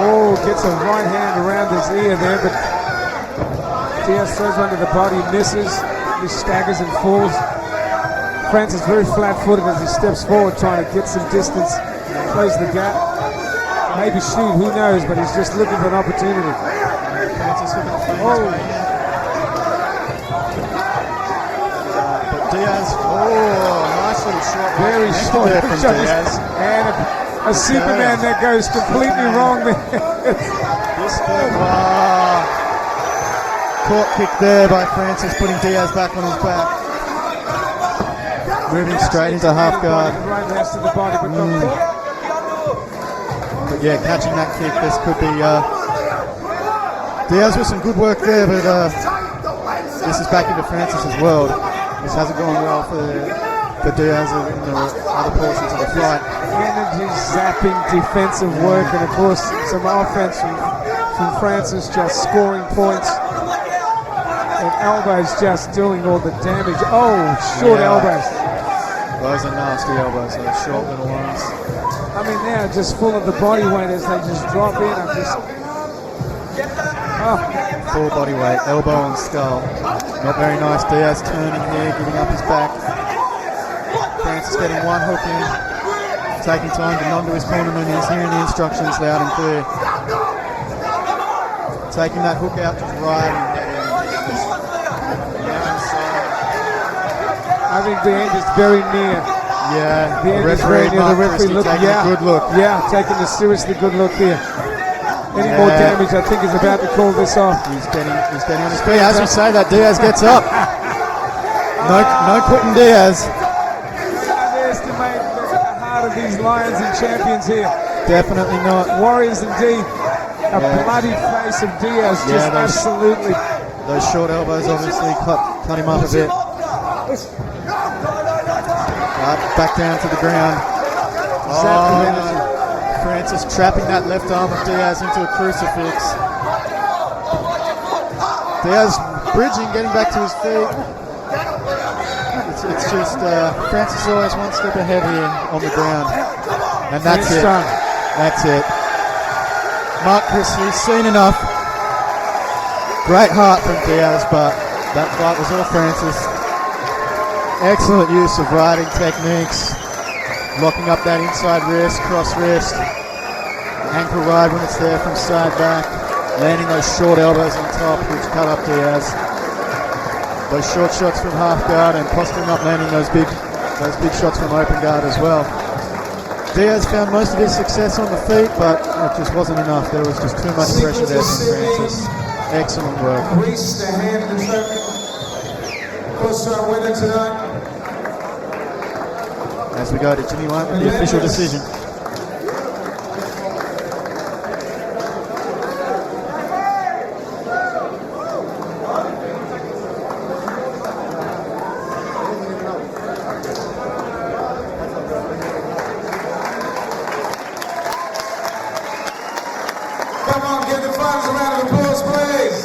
Oh, gets a right hand around his ear there, but Diaz throws one to the body, misses. He staggers and falls. Francis very flat-footed as he steps forward, trying to get some distance, close the gap. Maybe shoot, who knows, but he's just looking for an opportunity. Oh. But Diaz, nice little shot. Very short there from Diaz. And a Superman that goes completely wrong there. Caught kick there by Francis, putting Diaz back on his back. Moving straight into half guard. Right hands to the body, but not caught. But yeah, catching that kick, this could be Diaz with some good work there, but this is back into Francis's world. This hasn't gone well for Diaz in the other portions of the fight. Energy zapping defensive work, and of course some offense from Francis, just scoring points. And elbows just doing all the damage. Oh, short elbows. Those are nasty elbows, those short little ones. I mean, they're just full of the body weight as they just drop in. I'm just... Full body weight, elbow and skull. Not very nice. Diaz turning here, giving up his back. Francis getting one hook in. Taking time to nod to his cornerman. He's hearing the instructions loud and clear. Taking that hook out just right. I think the end is very near. Yeah, the end is very near. The referee look, taking a good look. Yeah, taking a seriously good look here. Any more damage, I think, is about to call this off. He's getting on his feet. As we say that, Diaz gets up. No quitting Diaz. Underestimate the heart of these lions and champions here. Definitely not. Warriors indeed. A bloody face of Diaz, just absolutely. Those short elbows obviously cut him up a bit. Back down to the ground. Francis trapping that left arm of Diaz into a crucifix. Diaz bridging, getting back to his feet. It's just Francis always one step ahead here on the ground. And that's it. That's it. Mark Chris, he's seen enough. Great heart from Diaz, but that fight was all Francis. Excellent use of riding techniques, locking up that inside wrist, cross wrist, ankle ride when it's there from side back, landing those short elbows on top which cut up Diaz. Those short shots from half guard and possibly not landing those big shots from open guard as well. Diaz found most of his success on the feet, but it just wasn't enough. There was just too much pressure there from Francis. Excellent work. Reese, the hand of the trophy. Goes to our winner tonight. As we go to Jimmy White with the official decision. Come on, give the fighters a round of applause, please.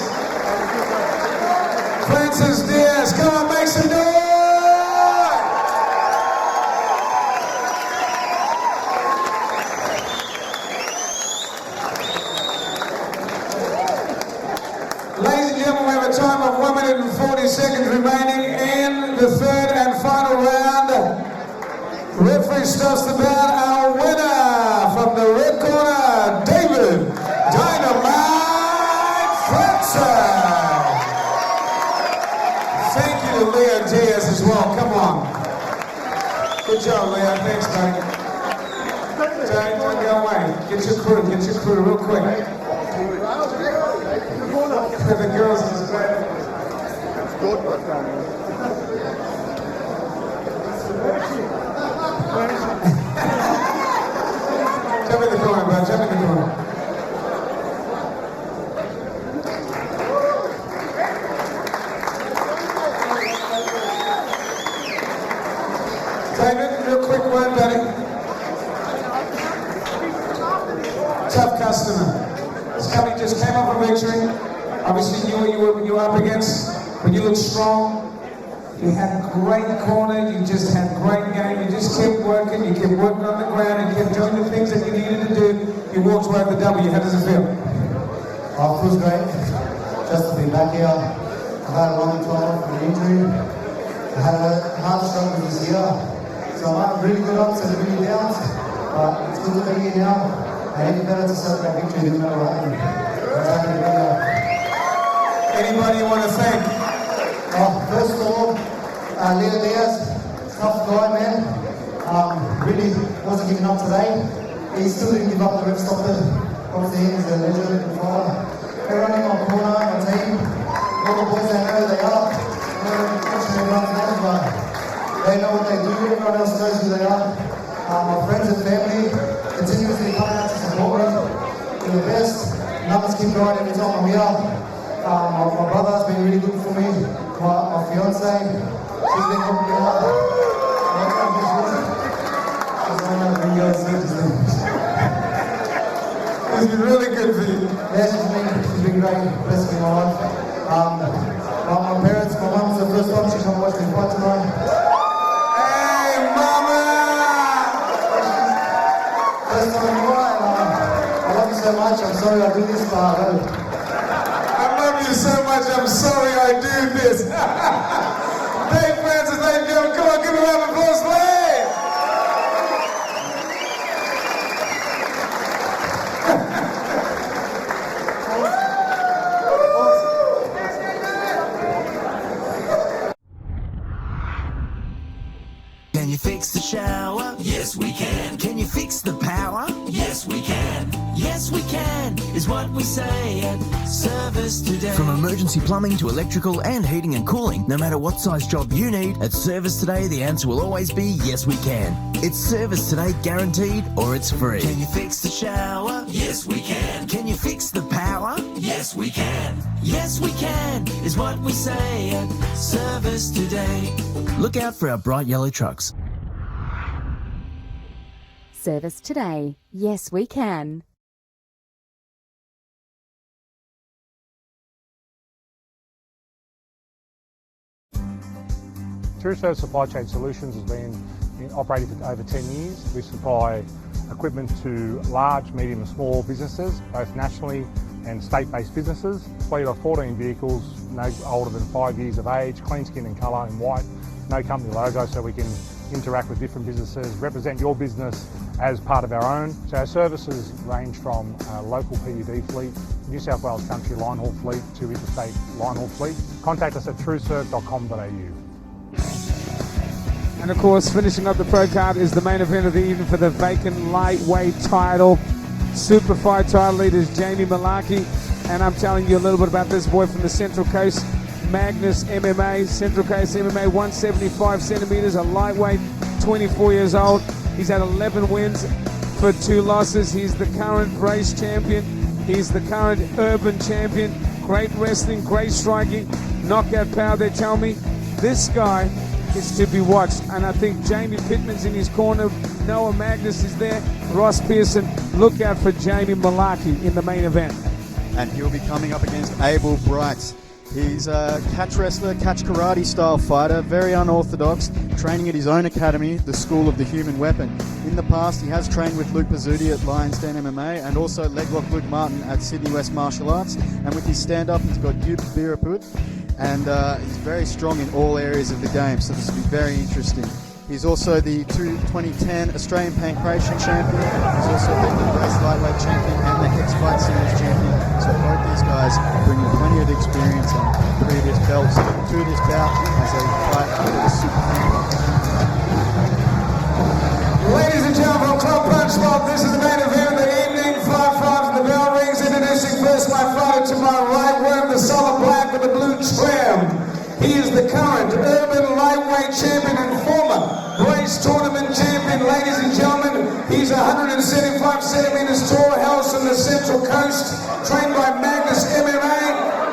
Francis Diaz, come on, make some noise. Ladies and gentlemen, we have a time of 1 minute and 40 seconds remaining in the third and final round. Referee starts the bout. Our winner from the red corner, David Dynamite Pritchard. Thank you to Leo Diaz as well. Come on. Good job, Leo. Thanks, buddy. Okay, don't go away. Get your crew real quick. The girls is great. That's good. Jump in the corner, bro. Jump in the corner. David, real quick word, buddy. Tough customer. This company just came up with victory. Obviously, you were up against, but you look strong. You had great corner. You just had great game. You just kept working. You kept working on the ground. You kept doing the things that you needed to do. You walked away with the W. How does it feel? Oh, it feels great. Just to be back here. I've had a long time off from an injury. I had a hard struggle this year. So I'm having really good ups and really downs. But it's good to be here now. And even better to celebrate victory no matter what happens. I'm happy to be here. Anybody you want to thank? First of all, Leo Diaz, tough guy, man. Really wasn't giving up today. He still didn't give up. The ref stopped it. Obviously, he's a legend and father. Everyone in my corner, my team, all the boys, they know who they are. I'm not mentioning everyone's names, but they know what they do. Everyone else knows who they are. My friends and family continuously coming out to support me. You're the best. Numbers keep growing every time I'm here. My brother's been really good for me. My fiance, she's been helping me out. It's been really good for you. Yeah, she's been great. Blessed me, my life. My parents, my mum's the first time she's going to watch me fight tonight. Hey, mama! First time in life. I love you so much. I'm sorry I do this, but I love it. I love you so much. I'm sorry I do this. Dave Francis, ladies and gentlemen, come on, give a round of applause, please. Can you fix the shower? Yes, we can. Can you fix the power? Yes, we can. Yes, we can, is what we say at Service Today. From emergency plumbing to electrical and heating and cooling, no matter what size job you need, at Service Today, the answer will always be yes, we can. It's Service Today guaranteed, or it's free. Can you fix the shower? Yes, we can. Can you fix the power? Yes, we can. Yes, we can, is what we say at Service Today. Look out for our bright yellow trucks. Service Today. Yes, we can. Truso Supply Chain Solutions has been operating for over 10 years. We supply equipment to large, medium and small businesses, both nationally and state-based businesses. Fleet of 14 vehicles, no older than 5 years of age, clean skin and colour in white, no company logo, so we can interact with different businesses, represent your business as part of our own. So our services range from local PUD fleet, New South Wales country line haul fleet to interstate line haul fleet. Contact us at trueserve.com.au. And of course, finishing up the pro card is the main event of the evening for the vacant lightweight title. SuperFight title leader is Jamie Malarkey. And I'm telling you a little bit about this boy from the Central Coast, Magnus MMA, Central Coast MMA, 175 centimeters, a lightweight, 24 years old. He's had 11 wins for 2 losses. He's the current race champion. He's the current urban champion. Great wrestling, great striking, knockout power. They tell me this guy is to be watched. And I think Jamie Pittman's in his corner. Noah Magnus is there. Ross Pearson. Look out for Jamie Malarkey in the main event. And he'll be coming up against Abel Brites. He's a catch wrestler, catch karate style fighter, very unorthodox, training at his own academy, the School of the Human Weapon. In the past, he has trained with Luke Pizzuti at Lions Den MMA and also Leglock Luke Martin at Sydney West Martial Arts. And with his stand-up, he's got Yub Biraput, and he's very strong in all areas of the game, so this will be very interesting. He's also the 2010 Australian Pancration Champion. He's also been the Race Lightweight Champion and the Hex Fight Series Champion. So both these guys bringing plenty of experience and previous belts to this bout as they fight for the Super. Ladies and gentlemen, Club Punch Bob, this is current urban lightweight champion and former Brites tournament champion, ladies and gentlemen. He's 175 centimeters tall, hails from the Central Coast, trained by Magnus MMA,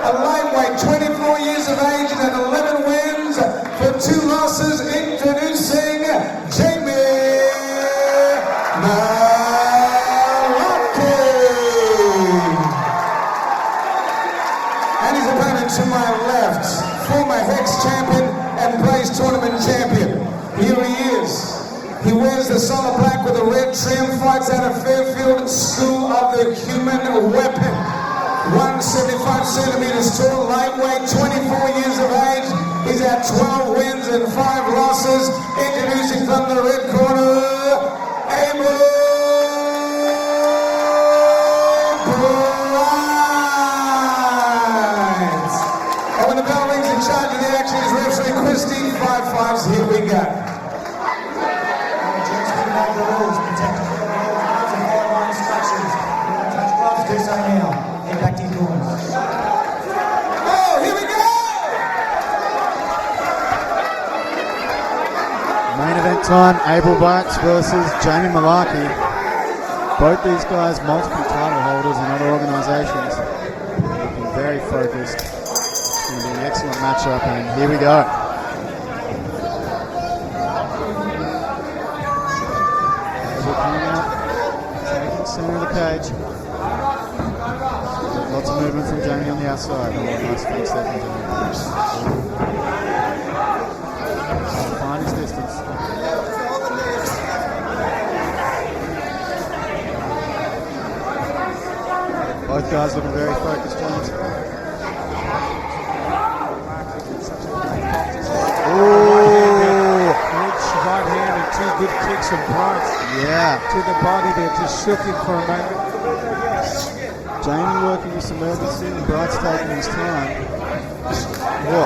a lightweight, 24 years of age and 11 wins for 2 losses. Introducing Jamie Malarkey. And his opponent to my left, former Hex champion and Brites tournament champion. Here he is. He wears the solid black with a red trim, fights out of Fairfield School of the Human Weapon. 175 centimeters tall, lightweight, 24 years of age. He's had 12 wins and 5 losses. Introducing from the red corner, Abel. And when the bell rings, in charge of the action is referee Christy. 5-5s, here we go. The rules, protect the rules and follow my instructions. Touch gloves, do so now. Head back to your corners. Oh, here we go! Main event time, Abel Brites versus Jamie Malarkey. Both these guys multiple title holders in other organisations. Looking very focused. It's going to be an excellent matchup, and here we go. Center of the cage. Lots of movement from Jamie on the outside. Oh, nice fake step from Jamie. Find his distance. Both guys looking very focused, James. Right hand and 2 good kicks from Brites. Yeah. To the body there, just shook him for a moment. Jamie working with some urgency and Brites taking his time. Whoa.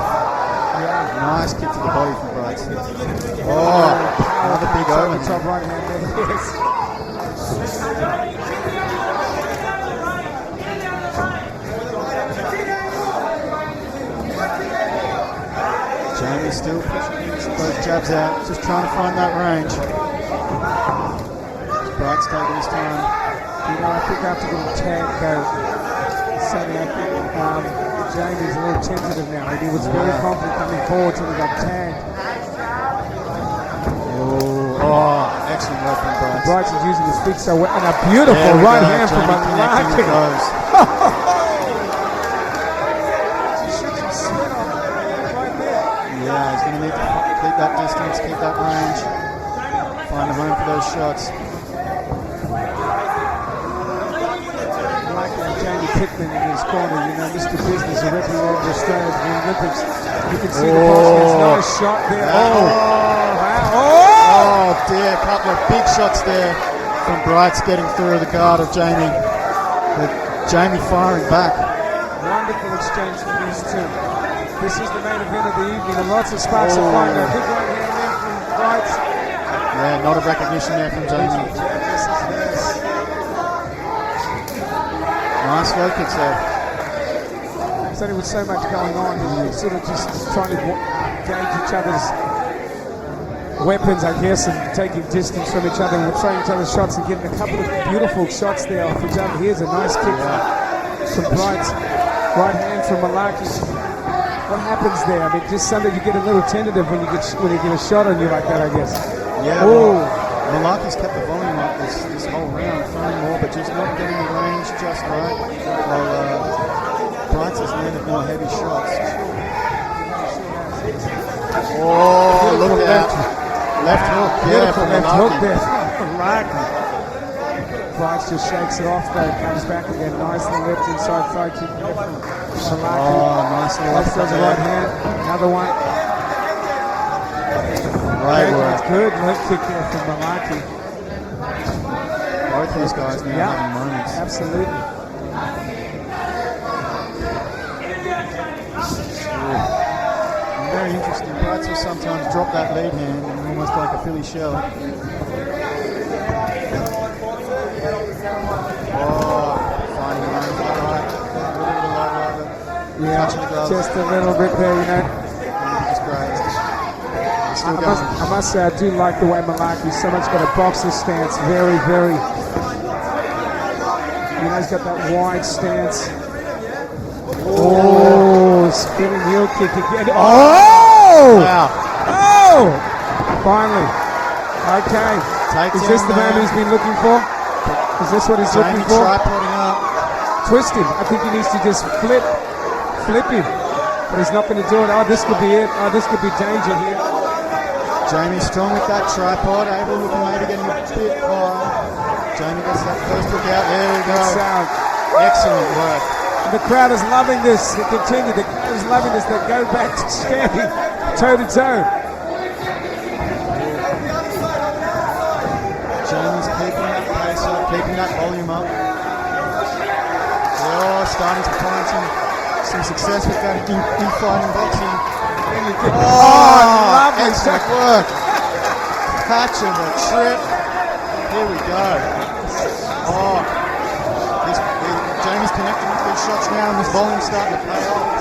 Yeah. Nice kick to the body from Brites. Oh, another big open. Top right hand there. Yes. Jamie still pushing those jabs out, just trying to find that range. Brites taking his time. You know, I think after getting tagged, Sonny, I think Jamie's a little tentative now. And he was very confident coming forward till he got tagged. Oh, excellent work from Brites. Brites is using his feet so well. And a beautiful right hand from Malarkey. Yeah, he's going to need to keep that distance, keep that range, find a home for those shots. Like Jamie Pittman in his corner, you know, Mr. Business, a referee of the Australian Olympics. You can see the boss gets nice shot there. Oh dear, a couple of big shots there from Brites getting through the guard of Jamie. But Jamie firing back. Wonderful exchange from these two. This is the main event of the evening, and lots of sparks are flying. A big right hand there from Brites. Yeah, not a recognition there from Jamie. Nice low kicks there. It's only with so much going on, and sort of just trying to gauge each other's weapons, I guess, and taking distance from each other and throwing each other's shots and getting a couple of beautiful shots there off each other. Here's a nice kick from Brites. Right hand from Malarkey. What happens there? I mean, just sometimes you get a little tentative when you get a shot on you like that, I guess. Yeah. Well, Malarkey's kept the volume up this whole round, throwing more, but just not getting the range just right. While Brites has landed more heavy shots. Oh, look at that. Left hook. Yeah, from left hook there. Malarkey. Brites just shakes it off though, comes back again, nicely left inside throw kick there from Malarkey. Oh, nicely left does the right hand, another one. Right work. Good leg kick there from Malarkey. Both these guys now having moments. Absolutely. Very interesting. Brites will sometimes drop that lead hand and almost like a Philly shell. Finding a line to the right. Yeah, just a little bit there, you know. Just still going. I must say, I do like the way Malarkey so much got a boxer stance. Very, very. You know, he's got that wide stance. Oh, spinning heel kick again. Oh! Wow. Oh! Finally. Okay. Takes Is this him the man there. he's been looking for? Is this what he's Jamie looking for? tripoding up. Twist him. I think he needs to just flip him. But he's not going to do it. Oh, this could be it. Oh, this could be danger here. Jamie strong with that tripod. Abel looking maybe getting a bit high. Jamie gets that first look out. There we go. Sound. Excellent work. The crowd is loving this. They continue. The crowd is loving this. They go back to standing toe to toe. Jamie's keeping that pace up, keeping that volume up. Oh, starting to find some success with that in-fighting boxing. Oh, excellent work. Catch of the trip. Here we go. Oh, Jamie's connecting with these shots now, and this volume's starting to pay off.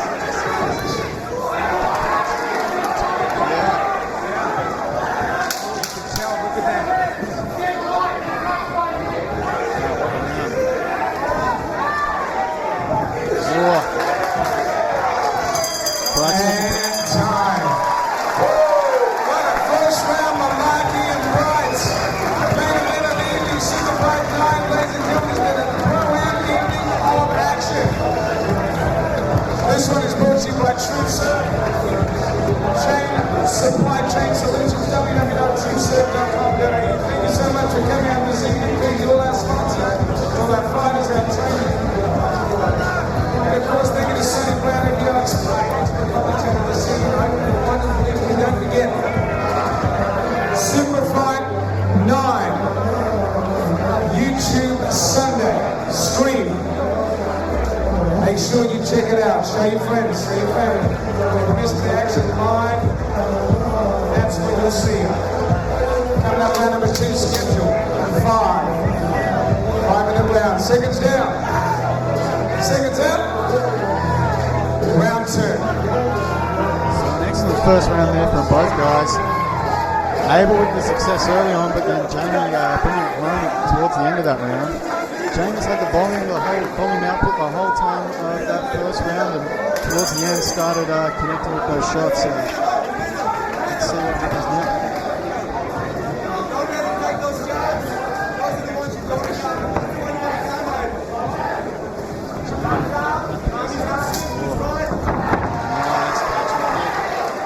Time. What a first round, Malarkey and Brites. Main event of the evening, SuperFight 9, ladies and gentlemen, has been a pro-am evening of action. This one is brought to you by Supply Chain Solutions, www.trueserve.com.au. Thank you so much for coming out this evening. Thank you all our sponsors, all our fighters, our training. And of course, thank you to Sonny Brown and Hugh and don't forget, SuperFight 9, YouTube Sunday, stream. Make sure you check it out. Show your friends, show your family. If you missed the action live, that's when you'll see it. Coming up round number 2 schedule. 5-minute round. Seconds down. Seconds out. Round 2. Excellent first round there from both guys. Abel with the success early on, but then Jamie bringing it home towards the end of that round. Jamie's had the volume output the whole time of that first round, and towards the end started connecting with those shots. So let's see what happens now.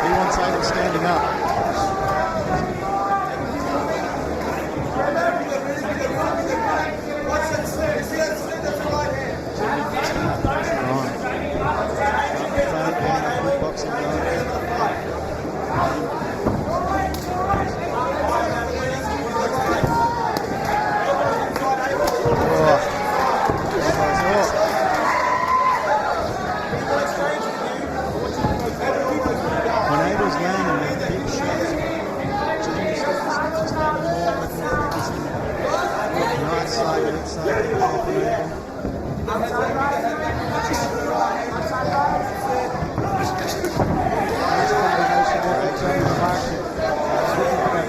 He wants Abel standing up.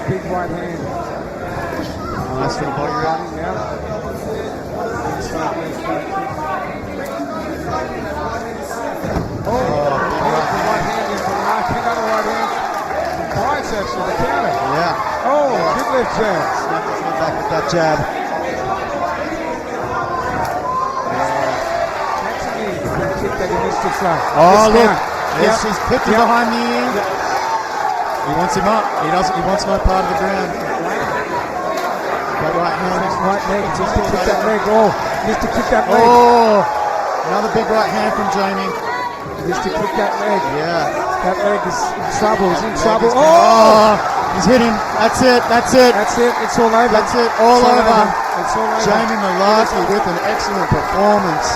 Big right hand. Nice little body round. Right hand in from Malarkey. Another right hand. Brites actually, the counter. Yeah. Oh, big left jab. Snap his head back with that jab. Kick that he needs to try. Oh, look. Yep. Yes, he's picked him behind the ear. He wants him up. He wants no part of the ground. That right hand. Right leg. Needs to kick that leg. Oh, needs to kick that leg. Oh, another big right hand from Jamie. Needs to kick that leg. Yeah. That leg is in trouble. He's in trouble. Oh, he's hit him. That's it. That's it. That's it. It's all over. That's it. All over. It's all over. Jamie Malarkey with an excellent performance.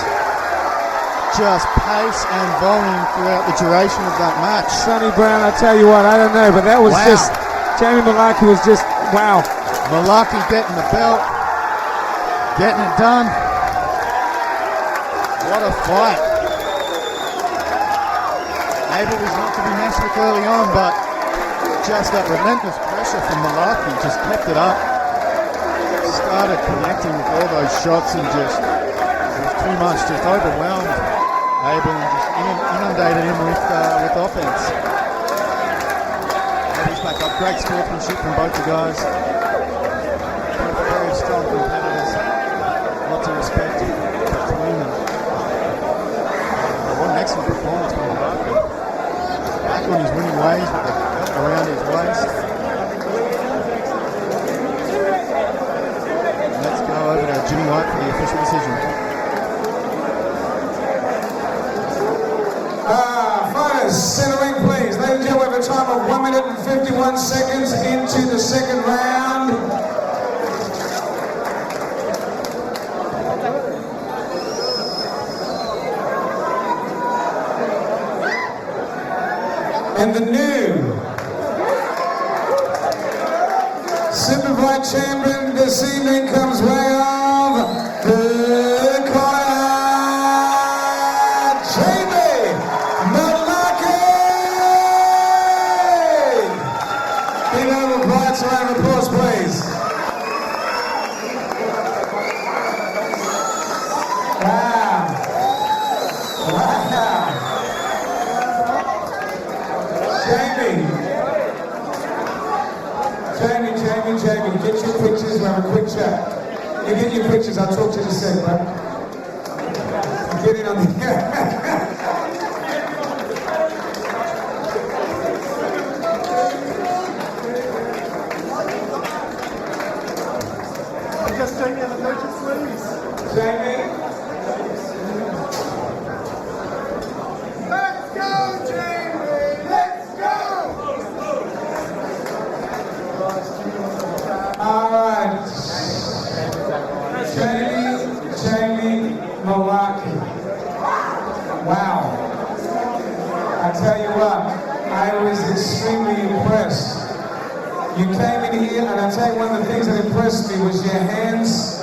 Just pace and volume throughout the duration of that match. Sonny Brown, I tell you what, I don't know, but that was just, Jamie Malarkey was just, wow. Malarkey getting the belt, getting it done. What a fight. Abel was not to be messed with early on, but just that relentless pressure from Malarkey, just kept it up. Started connecting with all those shots and just, it was too much, just overwhelmed Abel and just inundated him with offense. He's back up, great sportsmanship from both the guys. Both very strong competitors, lots of respect between them. What an excellent performance from Malarkey. Back on his winning ways with the belt around his waist. Let's go over to Jimmy White for the official decision. Fighters, centering please. Ladies and gentlemen, we have a time of 1 minute and 51 seconds into the second round. And the new SuperFight champion this evening comes way off the corner, Big round of applause, round of applause, please. Wow. Jamie, get your pictures, we'll have a quick chat. You get your pictures, I'll talk to you in a sec, bro. Get in on the... Just take in the pictures, please. Jamie? Let's go, Jamie! Let's go! All right. Jamie Malarkey. Wow. I tell you what, I was extremely impressed. You came in here, and I tell you, one of the things that impressed me was your hands,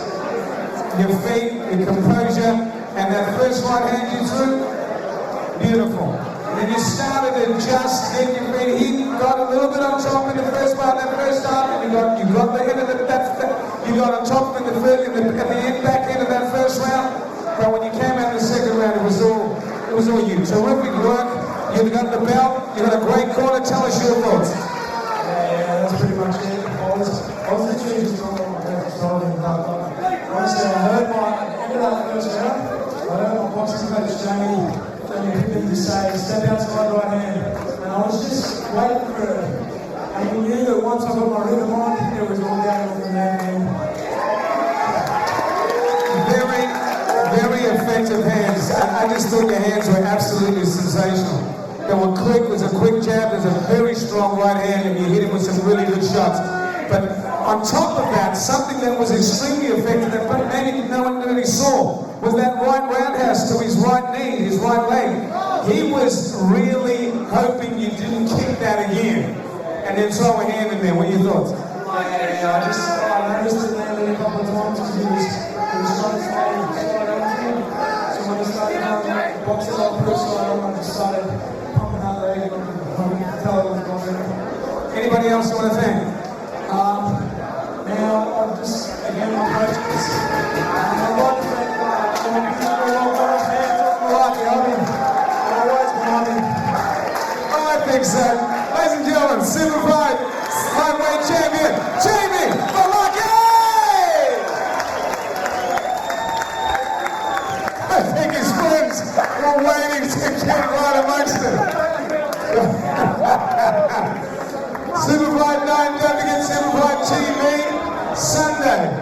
your feet, your composure, and that first right hand you threw, beautiful. And then you started to just get your feet. He got a little bit on top in the first part, that first time, and you got the head of you got on top in the first, at the end, back end of that first round. But when you came out in the second round, it was all you. Terrific work. You got the belt. You got a great corner. Tell us your thoughts. Yeah, that's pretty much it. I was literally just on my left shoulder. Honestly, I heard my end of that first round. I heard my boxing coach Jamie Pippin to say, step outside right hand. And I was just waiting for it. And we knew that once I got my rhythm on, it was all downhill from there, man. Very, very effective hands. I just thought your hands were absolutely sensational. They were quick, it was a quick jab, there's a very strong right hand, and you hit him with some really good shots. But on top of that, something that was extremely effective that maybe no one really saw was that right roundhouse to his right knee, his right leg. He was really hoping you didn't kick that again and then throw a hand in there. What are your thoughts? Yeah, I noticed it landed a couple of times because he was trying to slide on me. So when he started boxing up, first slide on, I just started pumping that leg and I could tell it was going in. Anybody else you want to thank? Now, I'm just, again, my coaches. I'd like to thank Malarkey. I've been always behind him. I think so. Ladies and gentlemen, SuperFight Lightweight Champion, Jamie Malarkey! I think his friends were waiting to get right amongst them. SuperFight 9, don't forget SuperFight TV, Sunday.